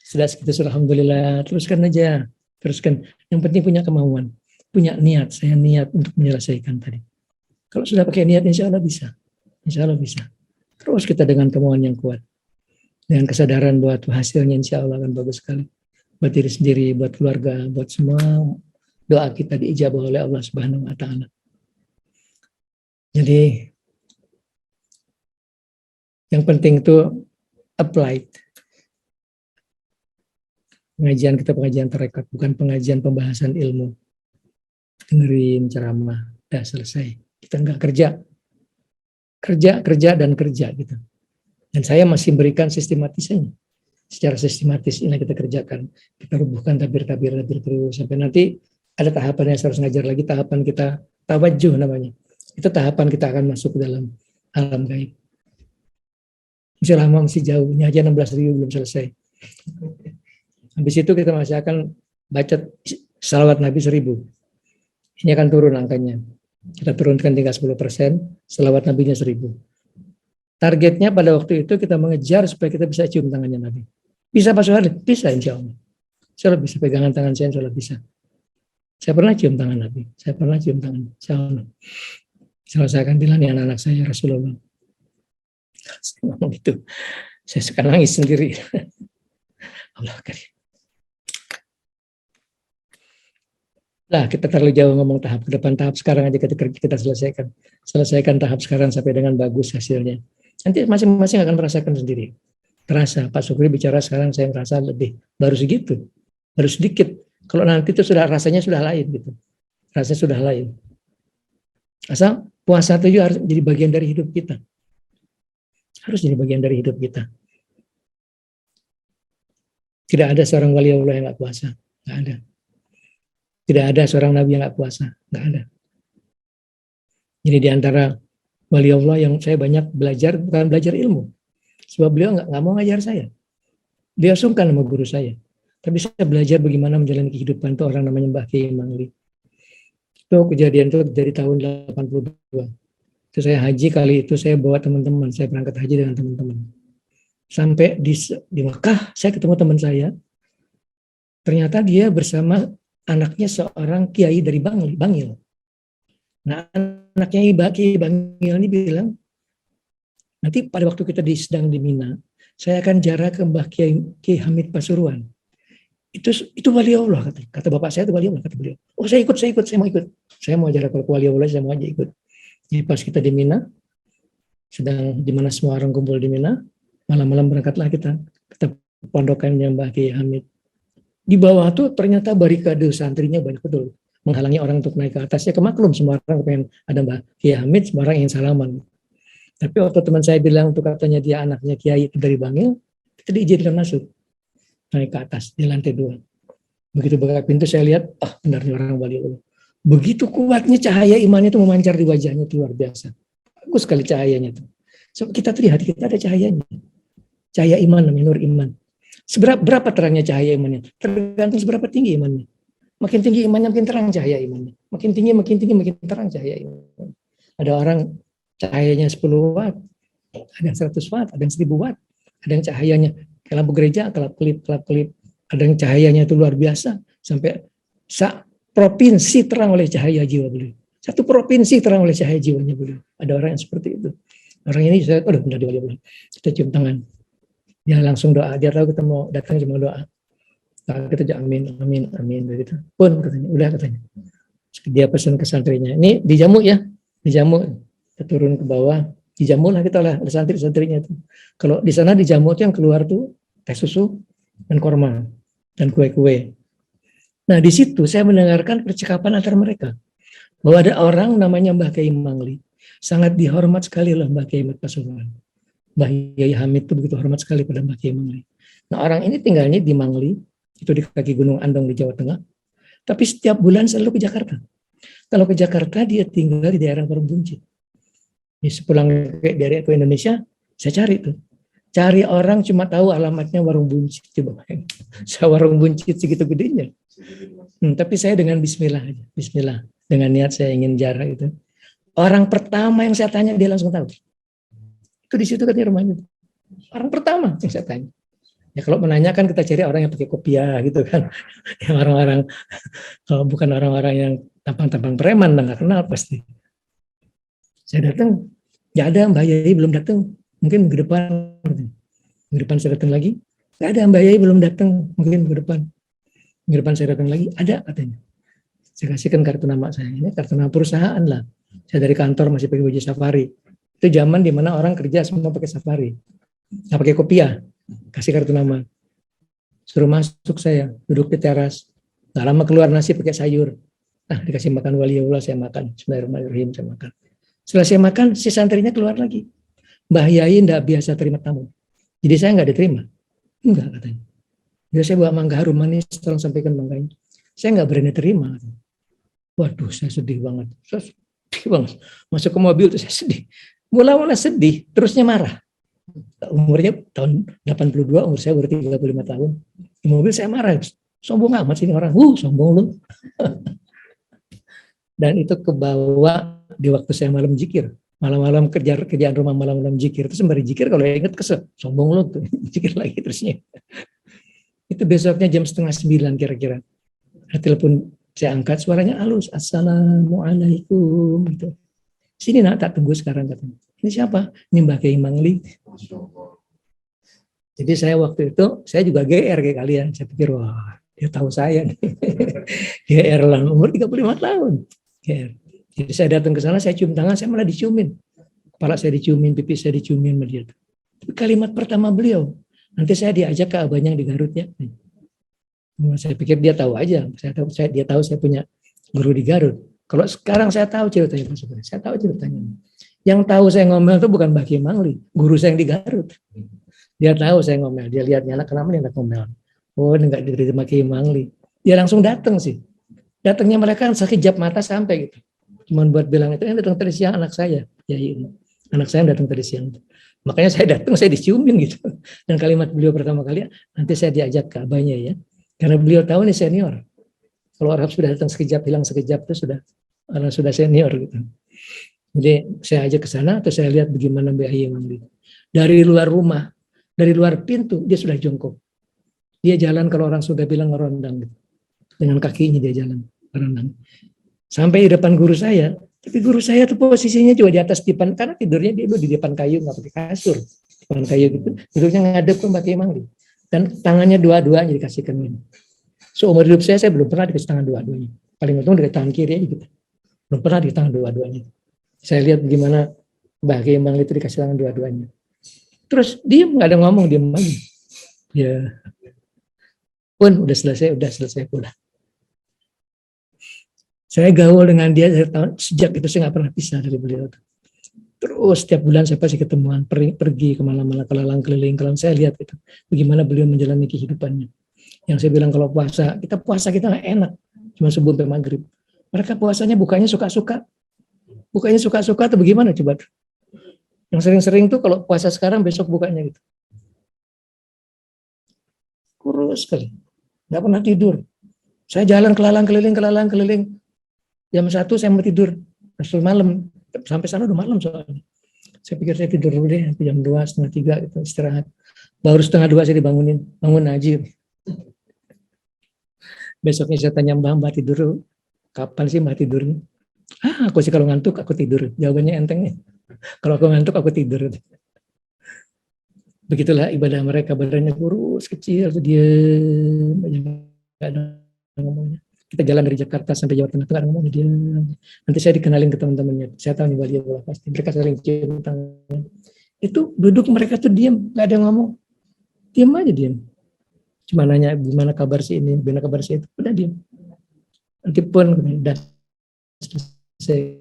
Sudah segitu, alhamdulillah. Teruskan. Yang penting punya kemauan, punya niat. Saya niat untuk menyelesaikan tadi. Kalau sudah pakai niat, insya Allah bisa. Terus kita dengan kemauan yang kuat, dengan kesadaran bahwa hasilnya insya Allah akan bagus sekali. Buat diri sendiri, buat keluarga, buat semua. Doa kita diijabah oleh Allah Subhanahu wa taala. Jadi yang penting itu applied. Pengajian kita pengajian tarekat, bukan pengajian pembahasan ilmu. Dengerin ceramah, udah selesai. Kita enggak kerja gitu. Dan saya masih berikan sistematisnya. Secara sistematis ini kita kerjakan. Kita rubuhkan tabir terus sampai nanti ada tahapan yang harus ngajar lagi, tahapan kita tawajuh namanya. Itu tahapan kita akan masuk ke dalam alam gaib. Masih lama, masih jauh. Ini aja 16.000 belum selesai. Habis itu kita masih akan baca salawat Nabi 1000. Ini akan turun angkanya. Kita turunkan tinggal 10%, salawat Nabinya 1000. Targetnya pada waktu itu kita mengejar supaya kita bisa cium tangannya Nabi. Bisa Pak Soehar? Bisa insya Allah. Insya Allah bisa, pegangan tangan saya insya Allah bisa. Saya pernah cium tangan Nabi. Saya pernah cium tangan. Insya Allah. Saya akan bilang nih anak-anak saya Rasulullah. Saya ngomong gitu. Saya sekarang nangis sendiri. Allah karim. Nah, kita terlalu jauh ngomong tahap ke depan. Tahap sekarang aja kita selesaikan. Selesaikan tahap sekarang sampai dengan bagus hasilnya. Nanti masing-masing akan merasakan sendiri. Terasa, Pak Sukri bicara sekarang saya merasa lebih. Baru segitu. Baru sedikit. Kalau nanti itu sudah rasanya sudah lain gitu. Rasanya sudah lain. Asal puasa itu juga harus jadi bagian dari hidup kita. Harus jadi bagian dari hidup kita. Tidak ada seorang wali Allah yang nggak puasa. Nggak ada. Tidak ada seorang nabi yang nggak puasa. Nggak ada. Jadi di antara wali Allah yang saya banyak belajar, bukan belajar ilmu. Sebab beliau nggak mau ngajar saya. Dia sungkan sama guru saya. Tapi saya belajar bagaimana menjalani kehidupan itu orang namanya Mbah Kiai Mangli. Itu kejadian itu dari tahun 82. Itu saya haji kali itu saya bawa teman-teman. Saya berangkat haji dengan teman-teman. Sampai di Mekah saya ketemu teman saya. Ternyata dia bersama anaknya seorang kiai dari Bangil. Nah, anaknya Kiai Bangil ini bilang, nanti pada waktu kita sedang di Mina, saya akan jarak ke Mbah Kiai Hamid Pasuruan. Itu wali Allah, kata bapak saya itu wali Allah, kata beliau. Oh saya ikut, saya mau ikut. Saya mau jarak ke wali Allah, saya mau aja ikut. Jadi pas kita di Mina, sedang di mana semua orang kumpul di Mina, malam-malam berangkatlah kita pondokannya Mbah Kiai Hamid. Di bawah tuh ternyata barikade santrinya banyak betul, menghalangi orang untuk naik ke atas. Ya kemaklum semua orang pengen ada Mbah Kiai Hamid, semua orang ingin salaman. Tapi waktu teman saya bilang untuk katanya dia anaknya Kiai itu dari Bangil, kita diizinkan masuk naik ke atas di lantai 2. Begitu buka pintu saya lihat, benarnya orang wali Allah. Begitu kuatnya cahaya imannya itu memancar di wajahnya, itu luar biasa. Bagus sekali cahayanya itu. So, kita tuh di hati kita ada cahayanya. Cahaya iman, nur iman. Berapa terangnya cahaya imannya? Tergantung seberapa tinggi imannya. Makin tinggi imannya, makin terang cahaya imannya. Makin tinggi, makin terang cahaya imannya. Ada orang cahayanya 10 watt, ada yang 100 watt, ada yang 1000 watt, ada yang cahayanya kayak lampu gereja, kelap-kelip, ada yang cahayanya itu luar biasa, sampai provinsi terang oleh cahaya jiwa beliau. Satu provinsi terang oleh cahaya jiwanya beliau. Ada orang yang seperti itu. Orang ini saya, benar di wali Allah. Kita cium tangan. Dia langsung doa, dia tahu kita mau datang cuma doa. Kita amin, begitu. Pun katanya, udah katanya. Dia pesan ke santrinya, ini dijamu ya, dijamu. Kita turun ke bawah, dijamu lah kita lah, ada santri-santrinya itu. Kalau di sana dijamu itu yang keluar tuh teh susu dan korma dan kue-kue. Nah di situ saya mendengarkan percakapan antara mereka bahwa ada orang namanya Mbah Kiai Mangli, sangat dihormat sekali oleh Mbah Kiai Pasuruan. Mbah Kiai Hamid itu begitu hormat sekali pada Mbah Kiai Mangli. Nah orang ini tinggalnya di Mangli, itu di kaki Gunung Andong di Jawa Tengah, tapi setiap bulan selalu ke Jakarta. Kalau ke Jakarta dia tinggal di daerah Warung Buncit. Sepulang dari Indonesia, saya cari tuh. Cari orang cuma tahu alamatnya Warung Buncit. Coba saya Warung Buncit segitu gedenya. Tapi saya dengan bismillah aja. Bismillah. Dengan niat saya ingin jarak itu. Orang pertama yang saya tanya dia langsung tahu. Itu di situ kan rumahnya. Orang pertama yang saya tanya. Ya kalau menanyakan kita cari orang yang pakai kopiah gitu kan. Yang orang-orang, kalau bukan orang-orang yang tampang-tampang preman, nggak kenal pasti. Saya datang, nggak ada, Mbak Yai belum datang. Mungkin minggu depan saya datang lagi. Nggak ada, Mbak Yai belum datang. Mungkin minggu depan saya datang lagi. Ada katanya. Saya kasihkan kartu nama saya. Ini kartu nama perusahaan lah. Saya dari kantor masih pakai baju safari. Itu zaman dimana orang kerja semua pakai safari. Nggak pakai kopiah. Kasih kartu nama. Suruh masuk saya. Duduk di teras. Nggak lama keluar nasi pakai sayur. Nah dikasih makan waliullah saya makan. Bismillahirrahmanirrahim saya makan. Setelah saya makan si santrinya keluar lagi. Mbah Yai enggak biasa terima tamu. Jadi saya enggak diterima. Enggak katanya. Jadi saya bawa mangga harum manis, tolong sampaikan mangganya. Saya enggak berani terima. Waduh, saya sedih banget. Bang. Masuk ke mobil terus saya sedih. Mula-mula sedih, terusnya marah. Umurnya tahun 82, umur saya baru 35 tahun. Di mobil saya marah. Sombong amat sih ini orang. Sombong lu. Dan itu kebawa di waktu saya malam zikir. Malam-malam kerjaan rumah malam-malam zikir. Terus sembari zikir kalau ingat kesel. Sombong lu tuh. Zikir lagi terusnya. Itu besoknya jam 8:30 kira-kira. Telepon saya angkat, suaranya halus. Assalamualaikum. Gitu. Sini nak, tak tunggu sekarang katanya. Ini siapa? Ini Mbak Kiai Mangli. Jadi saya waktu itu, saya juga GR kayak kalian. Saya pikir, wah dia tahu saya nih. GR lah, umur 35 tahun. GR. Jadi saya datang ke sana, saya cium tangan, saya malah diciumin. Kepala saya diciumin, pipi saya diciumin sama dia. Tapi kalimat pertama beliau, nanti saya diajak ke abahnya yang di Garut ya. Saya pikir dia tahu aja. Dia tahu saya punya guru di Garut. Kalau sekarang saya tahu ceritanya, saya tahu ceritanya. Yang tahu saya ngomel itu bukan Mbak Kiai Mangli, guru saya yang di Garut. Dia tahu saya ngomel, dia lihatnya anak kenapa nih anak ngomel. Oh, ini enggak dari Mbak Kiai Mangli. Dia langsung datang sih. Datangnya mereka sekejap mata sampai gitu. Cuman buat bilang itu yang datang tadi siang anak saya. Ya ini. Anak saya datang tadi siang. Makanya saya datang, saya diciumin gitu. Dan kalimat beliau pertama kali, nanti saya diajak ke abahnya ya. Karena beliau tahu nih senior. Kalau Arab sudah datang sekejap, hilang sekejap itu sudah senior gitu. Jadi saya ajak ke sana, terus saya lihat bagaimana Mbak Kiai Mangli. Dari luar rumah, dari luar pintu, dia sudah jongkok. Dia jalan kalau orang sudah bilang ngerondang gitu. Dengan kakinya dia jalan ngerondang. Sampai di depan guru saya, tapi guru saya tuh posisinya juga di atas dipan, karena tidurnya dia di depan kayu, nggak pakai kasur. Depan kayu gitu, duduknya ngadep ke Mbak Kiai Mangli. Dan tangannya dua-duanya dikasihkan ini. Seumur hidup saya belum pernah dikasih tangan dua-duanya. Paling untung dikasih tangan kiri aja gitu. Belum pernah dikasih tangan dua-duanya. Saya lihat bagaimana Mbak Kiai Mangli itu dikasih tangan dua-duanya. Terus dia nggak ada ngomong, diam aja. Ya, pun udah selesai pula. Saya gaul dengan dia sejak itu saya nggak pernah pisah dari beliau. Terus setiap bulan saya pasti ketemuan, pergi kemana-mana, keliling. Kalau saya lihat itu, bagaimana beliau menjalani kehidupannya. Yang saya bilang kalau puasa kita nggak enak, cuma subuh sampai maghrib. Mereka puasanya bukanya suka-suka. Bukanya suka-suka atau bagaimana coba? Yang sering-sering tuh kalau puasa sekarang besok bukanya gitu. Kurus sekali. Nggak pernah tidur. Saya jalan keliling. Jam 1 saya mau tidur. Terus malam. Sampai sana udah malam soalnya. Saya pikir saya tidur dulu deh. Jam 2, setengah 3 gitu, istirahat. Baru setengah 2 saya dibangunin. Bangun aja. Besoknya saya tanya Mbak tidur. Kapan sih Mbak tidurnya? Aku sih kalau ngantuk aku tidur. Jawabannya enteng nih. Kalau aku ngantuk aku tidur. Begitulah ibadah mereka, badannya kurus, kecil, diam aja, nggak ada ngomongnya. Kita jalan dari Jakarta sampai Jawa Tengah, nggak ada ngomongnya, diam. Nanti saya dikenalin ke teman-temannya, saya tahu nih dia bola pasti. Mereka saling cium tangan. Itu duduk mereka tuh diam, nggak ada ngomong, diam aja diam. Cuma nanya gimana kabar si ini, gimana kabar si itu, udah diam. Nanti pun udah selesai.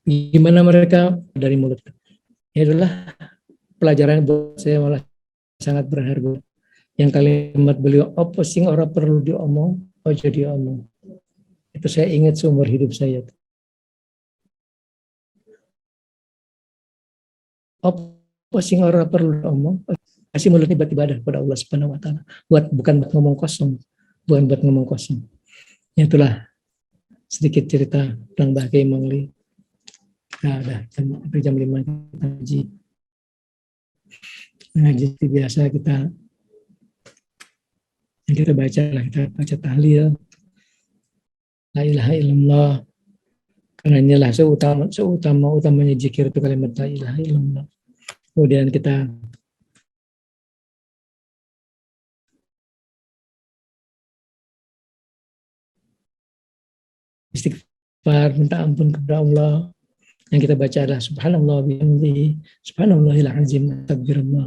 Gimana mereka dari mulut. Ya itulah pelajaran buat saya malah sangat berharga. Yang kalimat beliau, apa sing ora perlu diomong, ojo diomong. Itu saya ingat seumur hidup saya. Apa sing ora perlu diomong, kasih mulutnya buat ibadah kepada Allah Subhanahu wa taala. Bukan buat ngomong kosong, bukan buat ngomong kosong. Ya itulah sedikit cerita tentang Mbah Kiai Mangli. Nah, udah jam 5 kita ngaji. Ngaji biasa kita baca lah, kita baca tahlil. La ilaha illallah. Karena inilah seutamanya zikir itu kalimat la ilaha illallah. Kemudian kita istighfar, minta ampun kepada Allah. Yang kita baca adalah subhanallah bihamdihi, subhanallahil azim, takbirullah.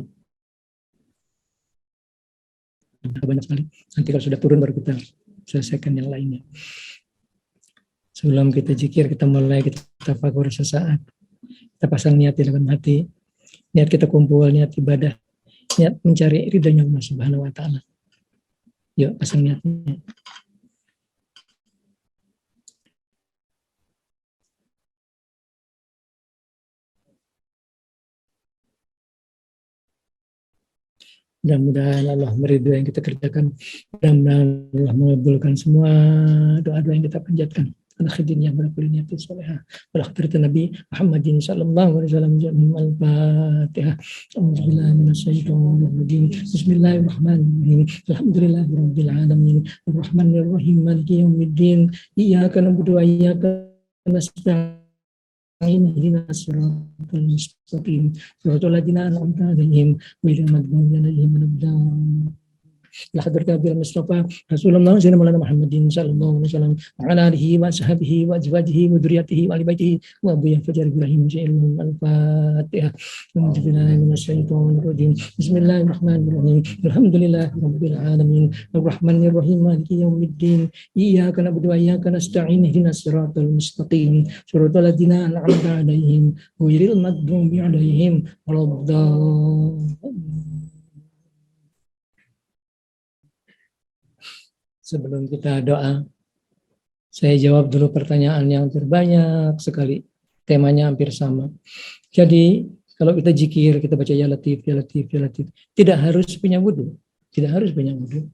Banyak sekali. Nanti kalau sudah turun baru kita selesaikan yang lainnya. Sebelum kita zikir, kita mulai kita tafakur sesaat. Kita pasang niat di dalam hati. Niat kita kumpul, niat ibadah. Niat mencari ridhonya Allah Subhanahu wa taala. Yuk pasang niatnya. Mudah-mudahan Allah meridhoi yang kita kerjakan. Mudah-mudahan Allah mengabulkan semua doa-doa yang kita panjatkan. Al-khidin yang berkulinyati solehah. Wal-akhiratu Nabi Muhammadin sallallahu alaihi wasallam. Al-Fatihah. Alhamdulillahirrahmanirrahim. Bismillahirrahmanirrahim. Alhamdulillahirabbil alamin. Ar-Rahmanir-Rahim. Maliki yaumiddin. Iyyaka na'budu wa iyyaka nasta'in. Ihdina siratal mustaqim. Siratal ladzina an'amta 'alaihim ghairil maghdubi 'alaihim waladdallin. La hadrata bil Mustafa Rasulullah sallallahu Muhammadin sallallahu alaihi wasallam wa ala alihi wa sahbihi wa azwajihi wa dzurriyyatihi wa ali baitihi wa bi fajar Ibrahim sallallahu al-Fatihah. Alhamdulillahi minasyaitonir rajim. Bismillahirrahmanirrahim. Alhamdulillahirabbil alamin. Arrahmanir rahim. Maliki yaumiddin. Iyyaka na'budu wa iyyaka nasta'in. Ihdinas siratal mustaqim. Siratal ladzina an'amta 'alaihim ghairil maghdubi 'alaihim waladdallin. Sebelum kita doa, saya jawab dulu pertanyaan yang terbanyak sekali. Temanya hampir sama. Jadi, kalau kita zikir, kita baca ya latif, ya latif, ya latif. Tidak harus punya wudu. Tidak harus punya wudu.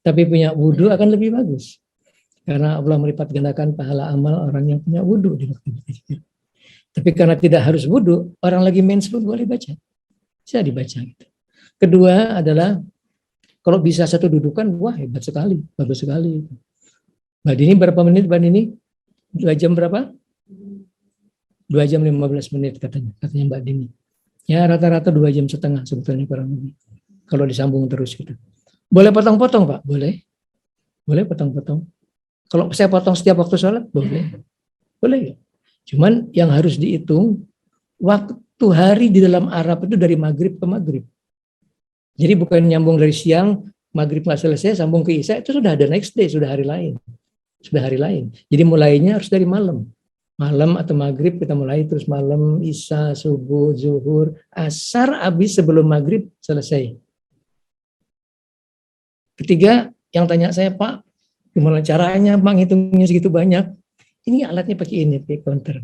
Tapi punya wudu akan lebih bagus. Karena Allah melipat gandakan pahala amal orang yang punya wudu di waktu zikir. Tapi karena tidak harus wudu, orang lagi mens pun boleh baca. Bisa dibaca. Gitu. Kedua adalah, kalau bisa satu dudukan, wah hebat sekali, bagus sekali. Mbak Dini berapa menit, Mbak Dini? 2 jam berapa? 2 jam 15 menit katanya Mbak Dini. Ya rata-rata 2 jam setengah sebetulnya kurang lebih. Kalau disambung terus gitu. Boleh potong-potong Pak? Boleh. Boleh potong-potong. Kalau saya potong setiap waktu sholat, boleh. Boleh ya. Cuman yang harus dihitung, waktu hari di dalam Arab itu dari maghrib ke maghrib. Jadi bukan nyambung dari siang, maghrib nggak selesai, sambung ke isya, itu sudah ada next day, sudah hari lain. Sudah hari lain. Jadi mulainya harus dari malam. Malam atau maghrib kita mulai, terus malam, isya, subuh, zuhur, asar, habis sebelum maghrib selesai. Ketiga, yang tanya saya, Pak, gimana caranya Bang hitungnya segitu banyak? Ini alatnya pakai ini, pakai counter.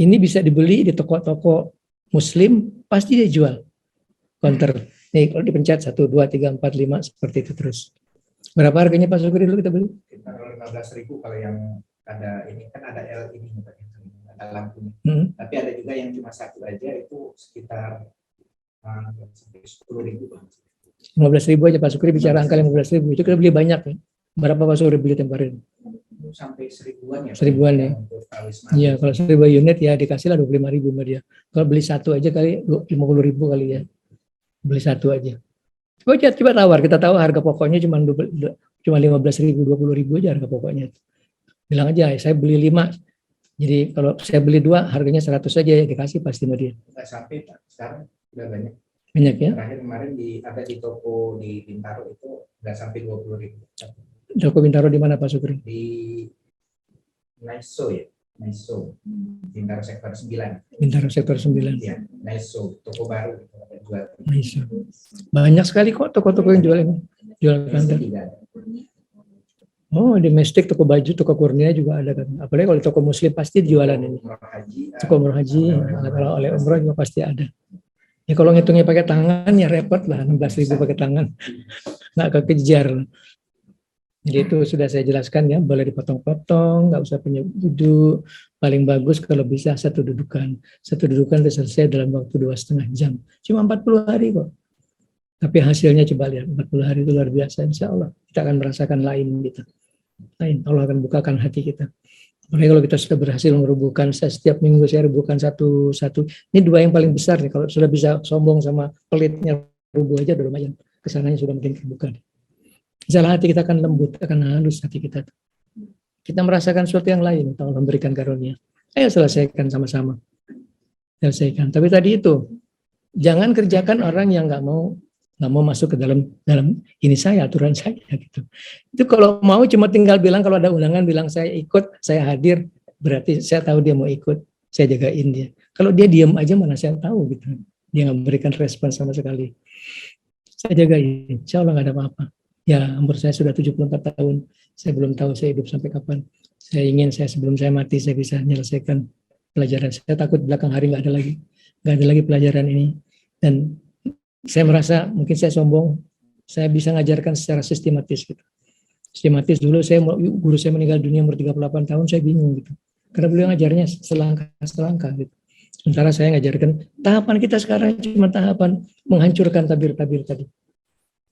Ini bisa dibeli di toko-toko muslim, pasti dia jual. Counter. Nih kalau dipencet 1, 2, 3, 4, 5 seperti itu terus. Berapa harganya Pak Sukri dulu kita beli? Sekitar 15.000 kalau yang ada ini kan ada LED ada lampunya. Tapi ada juga yang cuma satu aja itu sekitar sampai 10.000 Bang. 15.000 aja Pak Sukri bicara angka 15.000 itu kita beli banyak ya. Berapa Pak Sukri beli kemarin? Sampai 1.000-an ya. 1.000-an ya. Iya kalau 1.000 unit ya dikasih lah 25.000 sama dia. Kalau beli satu aja kali 50.000 kali ya. Beli satu aja. Coba tawar, kita tahu harga pokoknya cuma 15.000, 20.000 aja harga pokoknya. Bilang aja, saya beli 5. Jadi kalau saya beli 2, harganya 100 aja ya dikasih pasti sama dia. Nggak sampai Pak, sekarang udah banyak. Banyak ya? Terakhir kemarin ada di toko di Bintaro itu nggak sampai 20.000. Toko Bintaro di mana Pak Sukri? Di Naiso ya. Naiso, Bintaro sektor 9. Bintaro sektor 9. Ya, Naiso, toko baru. Naiso. Banyak sekali kok toko-toko yang jual ini. Jual kandang. Oh, di Mestik, toko baju, toko Kurnia juga ada kan. Apalagi kalau toko muslim pasti jualan ini. Toko umroh haji, kalau oleh umroh juga pasti ada. Ya kalau ngitungnya pakai tangan ya repot lah, 16.000 pakai tangan. Nggak kekejar. Jadi itu sudah saya jelaskan ya, boleh dipotong-potong, nggak usah punya wudu. Paling bagus kalau bisa satu dudukan. Satu dudukan bisa selesai dalam waktu 2,5 jam. Cuma 40 hari kok. Tapi hasilnya coba lihat, 40 hari itu luar biasa, insya Allah. Kita akan merasakan lain gitu. Lain, Allah akan bukakan hati kita. Makanya kalau kita sudah berhasil merubuhkan, setiap minggu saya rubuhkan satu. Ini 2 yang paling besar nih, kalau sudah bisa sombong sama pelitnya, rubuh aja udah lumayan. Kesananya sudah makin terbuka. Misalnya hati kita akan lembut, akan halus hati kita. Kita merasakan sesuatu yang lain, Allah memberikan karunia. Ayo selesaikan sama-sama. Selesaikan. Tapi tadi itu, jangan kerjakan orang yang nggak mau masuk ke dalam ini saya, aturan saya gitu. Itu kalau mau cuma tinggal bilang, kalau ada undangan bilang saya ikut, saya hadir, berarti saya tahu dia mau ikut, saya jagain dia. Kalau dia diam aja mana saya tahu gitu. Dia nggak memberikan respon sama sekali. Saya jagain, insya Allah nggak ada apa-apa. Ya, umur saya sudah 74 tahun. Saya belum tahu saya hidup sampai kapan. Saya ingin sebelum saya mati saya bisa menyelesaikan pelajaran. Saya takut belakang hari nggak ada lagi pelajaran ini. Dan Saya merasa mungkin saya sombong, saya bisa ngajarkan secara sistematis gitu. Sistematis dulu guru saya meninggal dunia umur 38 tahun, saya bingung gitu. Karena beliau ngajarnya selangkah gitu. Sementara saya ngajarkan tahapan kita sekarang cuma tahapan menghancurkan tabir-tabir tadi.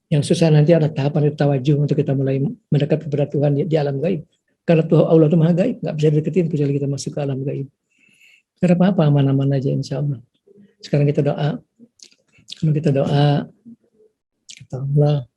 Yang susah nanti ada tahapan tawajuh untuk kita mulai mendekat kepada Tuhan di alam gaib. Karena Tuhan Allah itu maha gaib, nggak bisa deketin kecuali kita masuk ke alam gaib. Karena apa-apa aman-aman aja insya Allah. Sekarang kita doa. Kalau kita doa, kata Allah,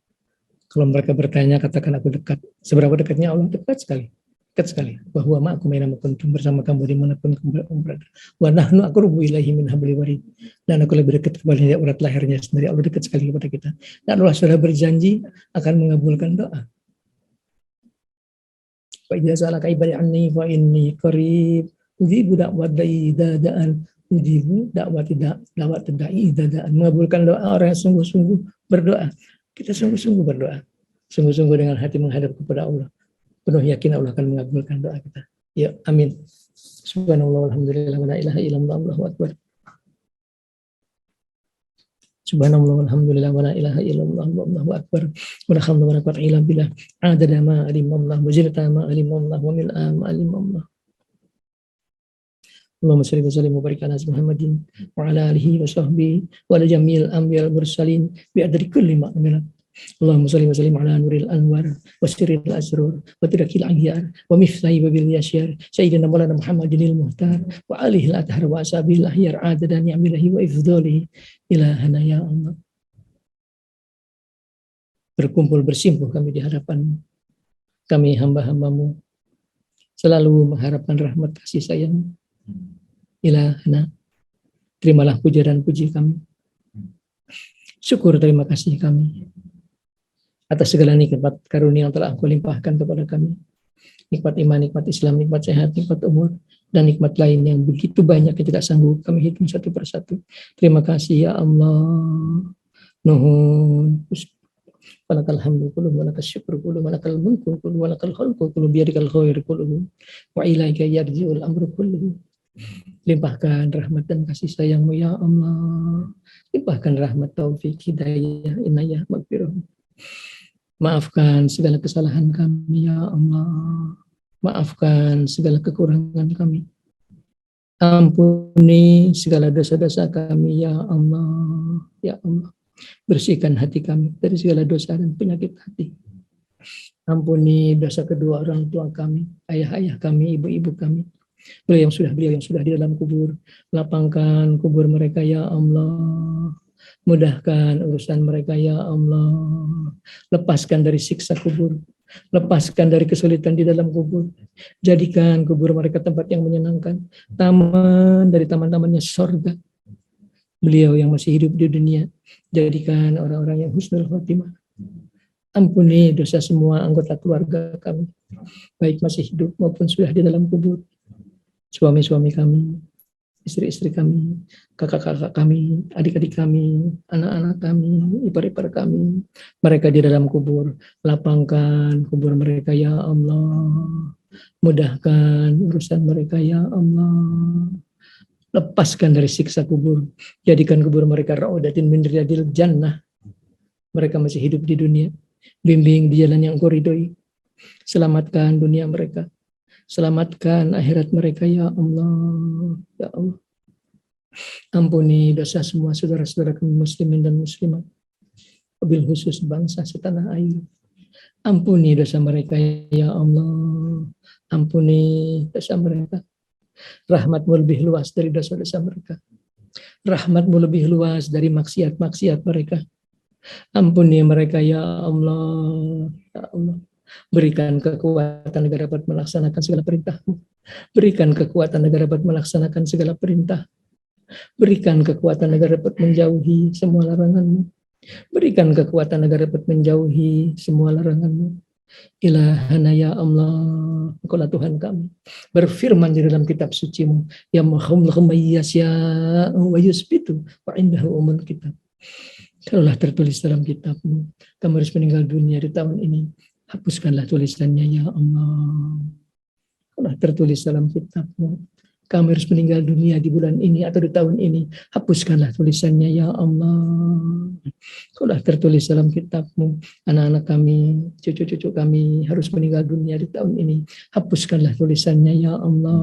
kalau mereka bertanya katakan aku dekat. Seberapa dekatnya Allah? Dekat sekali. Dekat sekali. Bahwa ma'akum aina ma kuntum, bersama kamu dimanapun kamu berada. Wa nahnu aqrabu ilaihi min hablil warid. Dan aku lebih dekat kepada urat lahirnya sendiri. Allah dekat sekali kepada kita. Dan Allah sudah berjanji akan mengabulkan doa. Wa idza sa'alaka ibadi anni fa inni qarib ujibu da'wat da'i idza da'an ujibu da'wat da'i idza da'an. Mengabulkan doa orang yang sungguh-sungguh berdoa. Kita sungguh-sungguh berdoa. Sungguh-sungguh dengan hati menghadap kepada Allah. Penuh yakin Allah akan mengabulkan doa kita. Ya, amin. Subhanallah walhamdulillah wa la ilaha illallah Allahu akbar. Subhanallah walhamdulillah wa la ilaha illallah Allahu akbar. Wa la hawla wa la quwwata illa billah. Adada ma alimullah wa zirta ma alimullah wa mil'a ma alimullah. Allahumma shalli wa sallim wa barik ala Muhammadin wa ala alihi wa sahbihi wa ala jamil anbiya'il mursalin bi adri kulli ma'amilat. Allahumma shalli wa sallim ala nuril anwar wa sirril asrur wa tidakil ahyar wa miftahi babil yasyar sayyidina maulana Muhammadinil muhtar wa alihi al-athhar wa ashabil ahyar adada ni'amillahi wa ifdhalihi ilahana ya Allah. Berkumpul bersimpuh kami di hadapan kami hamba-hambamu, selalu mengharapkan rahmat kasih sayang ilahana. Terimalah puja dan puji kami, syukur terima kasih kami atas segala nikmat karunia yang telah Engkau limpahkan kepada kami. Nikmat iman, nikmat Islam, nikmat sehat, nikmat umur, dan nikmat lain yang begitu banyak yang tidak sanggup kami hitung satu persatu. Terima kasih ya Allah. Nuhun. Walakal hamdu kullu, walakal syukru kullu, walakal mulku kullu, walakal khalqu kullu, biyadikal khair kullu, wa ilaika yarji'ul amru kullu. Limpahkan rahmat dan kasih sayang-Mu ya Allah. Limpahkan rahmat, taufik, hidayah, inayah, maghfirah. Maafkan segala kesalahan kami ya Allah. Maafkan segala kekurangan kami. Ampuni segala dosa-dosa kami ya Allah. Ya Allah. Bersihkan hati kami dari segala dosa dan penyakit hati. Ampuni dosa kedua orang tua kami, ayah-ayah kami, ibu-ibu kami. Beliau yang sudah di dalam kubur. Lapangkan kubur mereka ya Allah. Mudahkan urusan mereka ya Allah. Lepaskan dari siksa kubur. Lepaskan dari kesulitan di dalam kubur. Jadikan kubur mereka tempat yang menyenangkan. Taman dari taman-tamannya surga. Beliau yang masih hidup di dunia, jadikan orang-orang yang husnul khotimah. Ampuni dosa semua anggota keluarga kami, baik masih hidup maupun sudah di dalam kubur. Suami-suami kami, istri-istri kami, kakak-kakak kami, adik-adik kami, anak-anak kami, ipar-ipar kami, mereka di dalam kubur. Lapangkan kubur mereka ya Allah. Mudahkan urusan mereka ya Allah. Lepaskan dari siksa kubur. Jadikan kubur mereka ra'udatin min riyadil jannah. Mereka masih hidup di dunia. Bimbing di jalan yang Engkau ridhoi. Selamatkan dunia mereka. Selamatkan akhirat mereka ya Allah. Ya Allah. Ampuni dosa semua saudara-saudara kami muslimin dan muslimat. Wabil khusus bangsa setanah air. Ampuni dosa mereka ya Allah. Ampuni dosa mereka. Rahmat-Mu lebih luas dari dosa-dosa mereka. Rahmat-Mu lebih luas dari maksiat-maksiat mereka. Ampuni mereka ya Allah. Ya Allah. Berikan kekuatan agar dapat melaksanakan segala perintah-Mu. Berikan kekuatan agar dapat melaksanakan segala perintah. Berikan kekuatan agar dapat menjauhi semua larangan-Mu. Berikan kekuatan agar dapat menjauhi semua larangan-Mu. Ilahana ya Allah, Engkaulah Tuhan kami. Berfirman di dalam kitab suci-Mu, ya mahum yasya'u wa yusbitu wa indahu umul kitab. Kalaulah tertulis dalam kitab-Mu, kamu harus meninggal dunia di tahun ini, hapuskanlah tulisannya ya Allah. Kalaulah tertulis dalam kitab-Mu, kami harus meninggal dunia di bulan ini atau di tahun ini, hapuskanlah tulisannya ya Allah. Sudah tertulis dalam kitab-Mu, anak-anak kami, cucu-cucu kami harus meninggal dunia di tahun ini, hapuskanlah tulisannya ya Allah.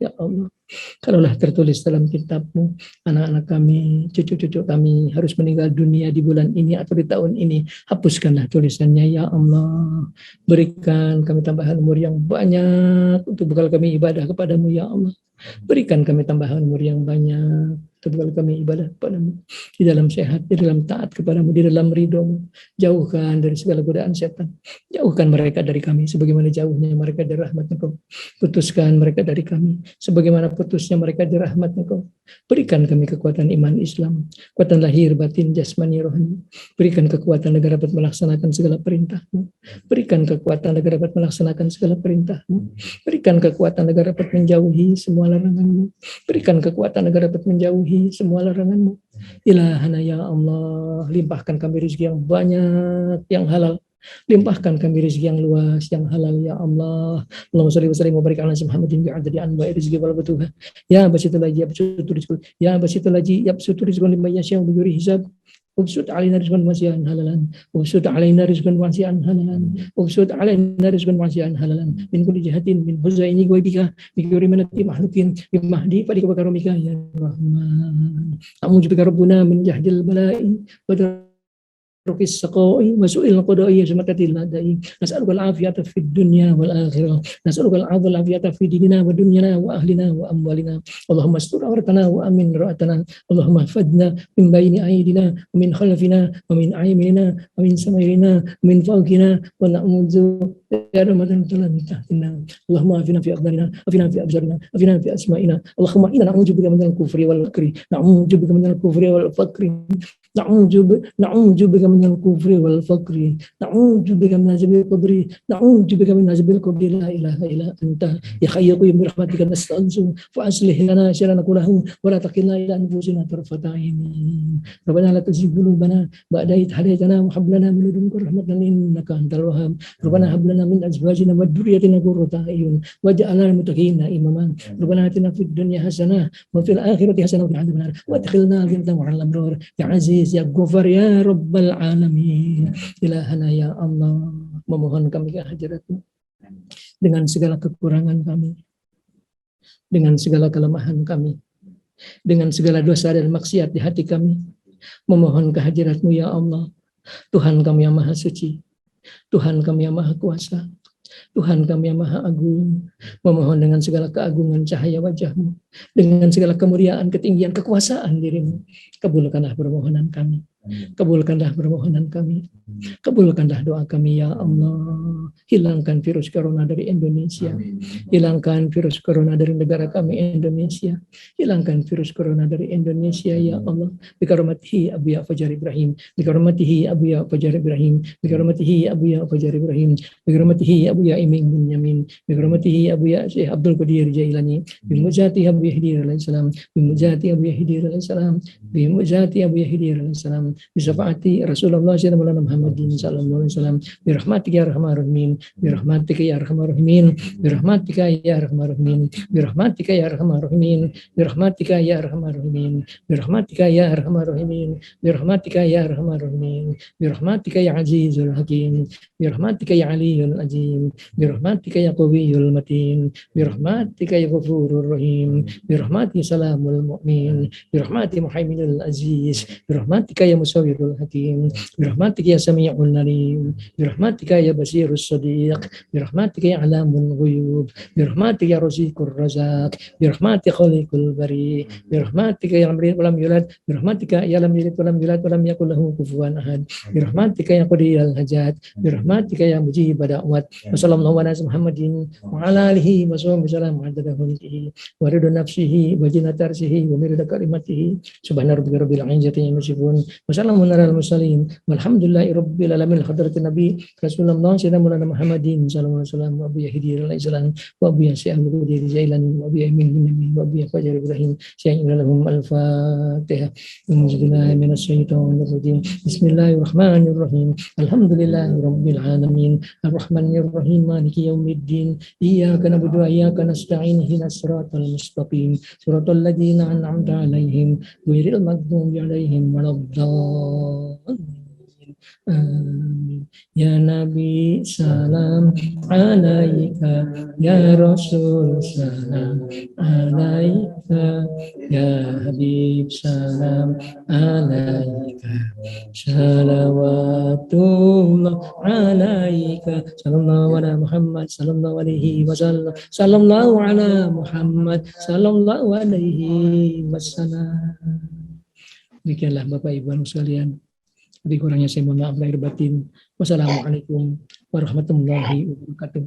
Ya Allah, kalaulah tertulis dalam kitab-Mu, anak-anak kami, cucu-cucu kami harus meninggal dunia di bulan ini atau di tahun ini, hapuskanlah tulisannya ya Allah. Berikan kami tambahan umur yang banyak untuk bekal kami ibadah kepadamu ya Allah. Berikan kami tambahan umur yang banyak untuk bekal kami ibadah kepadamu, di dalam sehat, di dalam taat kepadamu, di dalam ridho-Mu. Jauhkan dari segala godaan setan. Jauhkan mereka dari kami sebagaimana jauhnya mereka dari rahmat Engkau. Putuskan mereka dari kami sebagaimana putusnya mereka di rahmat Engkau. Berikan kami kekuatan iman Islam, kekuatan lahir batin jasmani rohani. Berikan kekuatan agar dapat melaksanakan segala perintah-Mu. Berikan kekuatan agar dapat melaksanakan segala perintah-Mu. Berikan kekuatan agar dapat menjauhi semua larangan-Mu. Berikan kekuatan agar dapat menjauhi semua larangan-Mu. Ilahana ya Allah, limpahkan kami rezeki yang banyak, yang halal. Limpahkan kami rezeki yang luas, yang halal ya Allah. Allahumma shalli wa sallim wa barik ala Muhammadin bi'adadi anwa'i rizqi wal butuha. Ya basitul laji yabsutu rizqu. Ya basitul laji yabsutu rizqu liman yasha'u bi ghairi hisab. Ubsud alaina rizqan wasi'an halalan. Ubsud alaina rizqan wasi'an halalan. Ubsud alaina rizqan wasi'an halalan. Min kulli jihatin min huzaini ghaibika bi ghairi manati mahlukin bi mahdi fadika wa karamika ya Rahman. A'udzu bika rabbuna min jahdil bala'i wa rukis saqai wa su'il qada'i samatatil ladai. Nas'aluka al-afiyata fid dunya wal akhirah. Nas'aluka al-afiyata fi dinina wa dunyana wa ahlina wa amwalina. Allahumma astur awratana wa amin ra'atana. Allahumma fadna min bayni aydina wa min khalfina wa min ayminina wa min samairina wa min fawqina wa na'udzu ya Ramadan min tahtina. Allahumma afina fi aqdarina, afina fi absarina, afina fi asma'ina. Allahumma inna na'udzu bika minal kufri wal fakri. Na'udzu bika minal kufri wal fakri. Na'udzu bika minal kufri wal fakri. Na'udzu bika min azabil qabri. Na'udzu bika min azabil qabri. La ilaha illa anta ya hayyu qayyum bi rahmatika nastaghfiru fa aslih lana syarana kullahu wa la taqilna ila anfusina tarfata ainin. Rabbana la tuzigh qulubana ba'da idh hadaytana wa hab lana min ladunka rahmatan innaka antal wahhab. Rabbana hab lana min azwajina wa dhurriyyatina qurrata a'yun waj'alna lil muttaqina imama. Rabbana atina fid dunya hasanah wa fil akhirati hasanah wa qina adzabannar wa adkhilna jannata ma'al abrar ya aziz ya Ghafar ya Rabbal Alamin. Ilahana ya Allah, memohon kami ke hadirat-Mu dengan segala kekurangan kami, dengan segala kelemahan kami, dengan segala dosa dan maksiat di hati kami, memohon ke hadirat-Mu ya Allah. Tuhan kami yang maha suci, Tuhan kami yang maha kuasa, Tuhan kami yang maha agung, memohon dengan segala keagungan cahaya wajah-Mu, dengan segala kemuliaan, ketinggian, kekuasaan diri-Mu, kabulkanlah permohonan kami. Kabulkanlah permohonan kami. Kabulkanlah doa kami ya Allah. Hilangkan virus corona dari Indonesia. Hilangkan virus corona dari negara kami Indonesia. Hilangkan virus corona dari Indonesia ya Allah. Bikaramatihi Abu Ya Fajar Ibrahim. Bikaramatihi Abu Ya Fajar Ibrahim. Bikaramatihi Abu Ya Fajar Ibrahim. Bikaramatihi Abu Ya Iming Bunyamin. Bikaramatihi Abu Ya Syekh Abdul Qadir Jailani. Bimujati Abu Yahdir alaihissalam. Bimujati Abu Yahdir alaihissalam. Bimujati Abu Yahdir alaihissalam. Bisafaati Rasulullah sallallahu Muhammadin sallallahu alaihi wasallam. Birahmatika ya arhamar rahimin. Birahmatika ya arhamar rahimin. Birahmatika ya arhamar rahimin. Birahmatika ya arhamar rahimin. Birahmatika ya arhamar rahimin. Birahmatika ya arhamar rahimin. Birahmatika ya arhamar rahimin. Birahmatika ya azizul hakim. Birahmatika ya aliyul azim. Birahmatika ya qawiyyul matin. Birahmatika ya ghafurur rahim. Birahmatika salamul mu'min. Birahmatika muhaiminul aziz. Birahmatika ya musawwirul hakim. Birahmatika ya sami'ul alim. Birahmatika ya basirus sadiq. Birahmatika ya alamul ghuyub. Birahmatika ya raziqur razaq. Birahmatika khaliqul bari. Birahmatika ya lam yalid wa lam yulad. Birahmatika ya lam yalid wa lam yulad wa lam yakul lahu kufuwan ahad. Birahmatika ya qadiyal hajat. Birahmatika ya mujib da'wat. Wassallallahu ala Muhammadin wa ala alihi wa sahbihi wasallam wa adada hulkihi wa ridwana nafsihi wa zinata arsyihi wa mirada kalimatihi subhana rabbika rabbil izzati amma yasifun wa salamun alal mursalin walhamdulillahi rabbil alamin hadratin nabi rasulullah sayyidina maulana muhammadin sallallahu alaihi wasallam wa bi hidayil islam wa bi syai'ul qadir jailan wa bi amin nabi wa bi fajar ibrahim syai'un lahum al-fatihah bismillahi minasyaitonir rajim bismillahirrahmanirrahim alhamdulillahi rabbil alamin arrahmanir rahim maliki yaumiddin iyyaka na'budu wa iyyaka nasta'in ihdinas siratal mustaqim siratal ladzina an'amta 'alaihim ghairil maghdubi 'alaihim waladdallin. Amin. Ya Nabi salam alaika, ya Rasul salam alaika, ya Habib salam alaika, salawatullah alaika, sallallahu ala Muhammad sallallahu alaihi wasallam, sallallahu ala Muhammad sallallahu alaihi wasallam. Demikianlah Bapak Ibu sekalian. Lebih kurangnya saya mohon maaf lahir batin. Wassalamualaikum warahmatullahi wabarakatuh.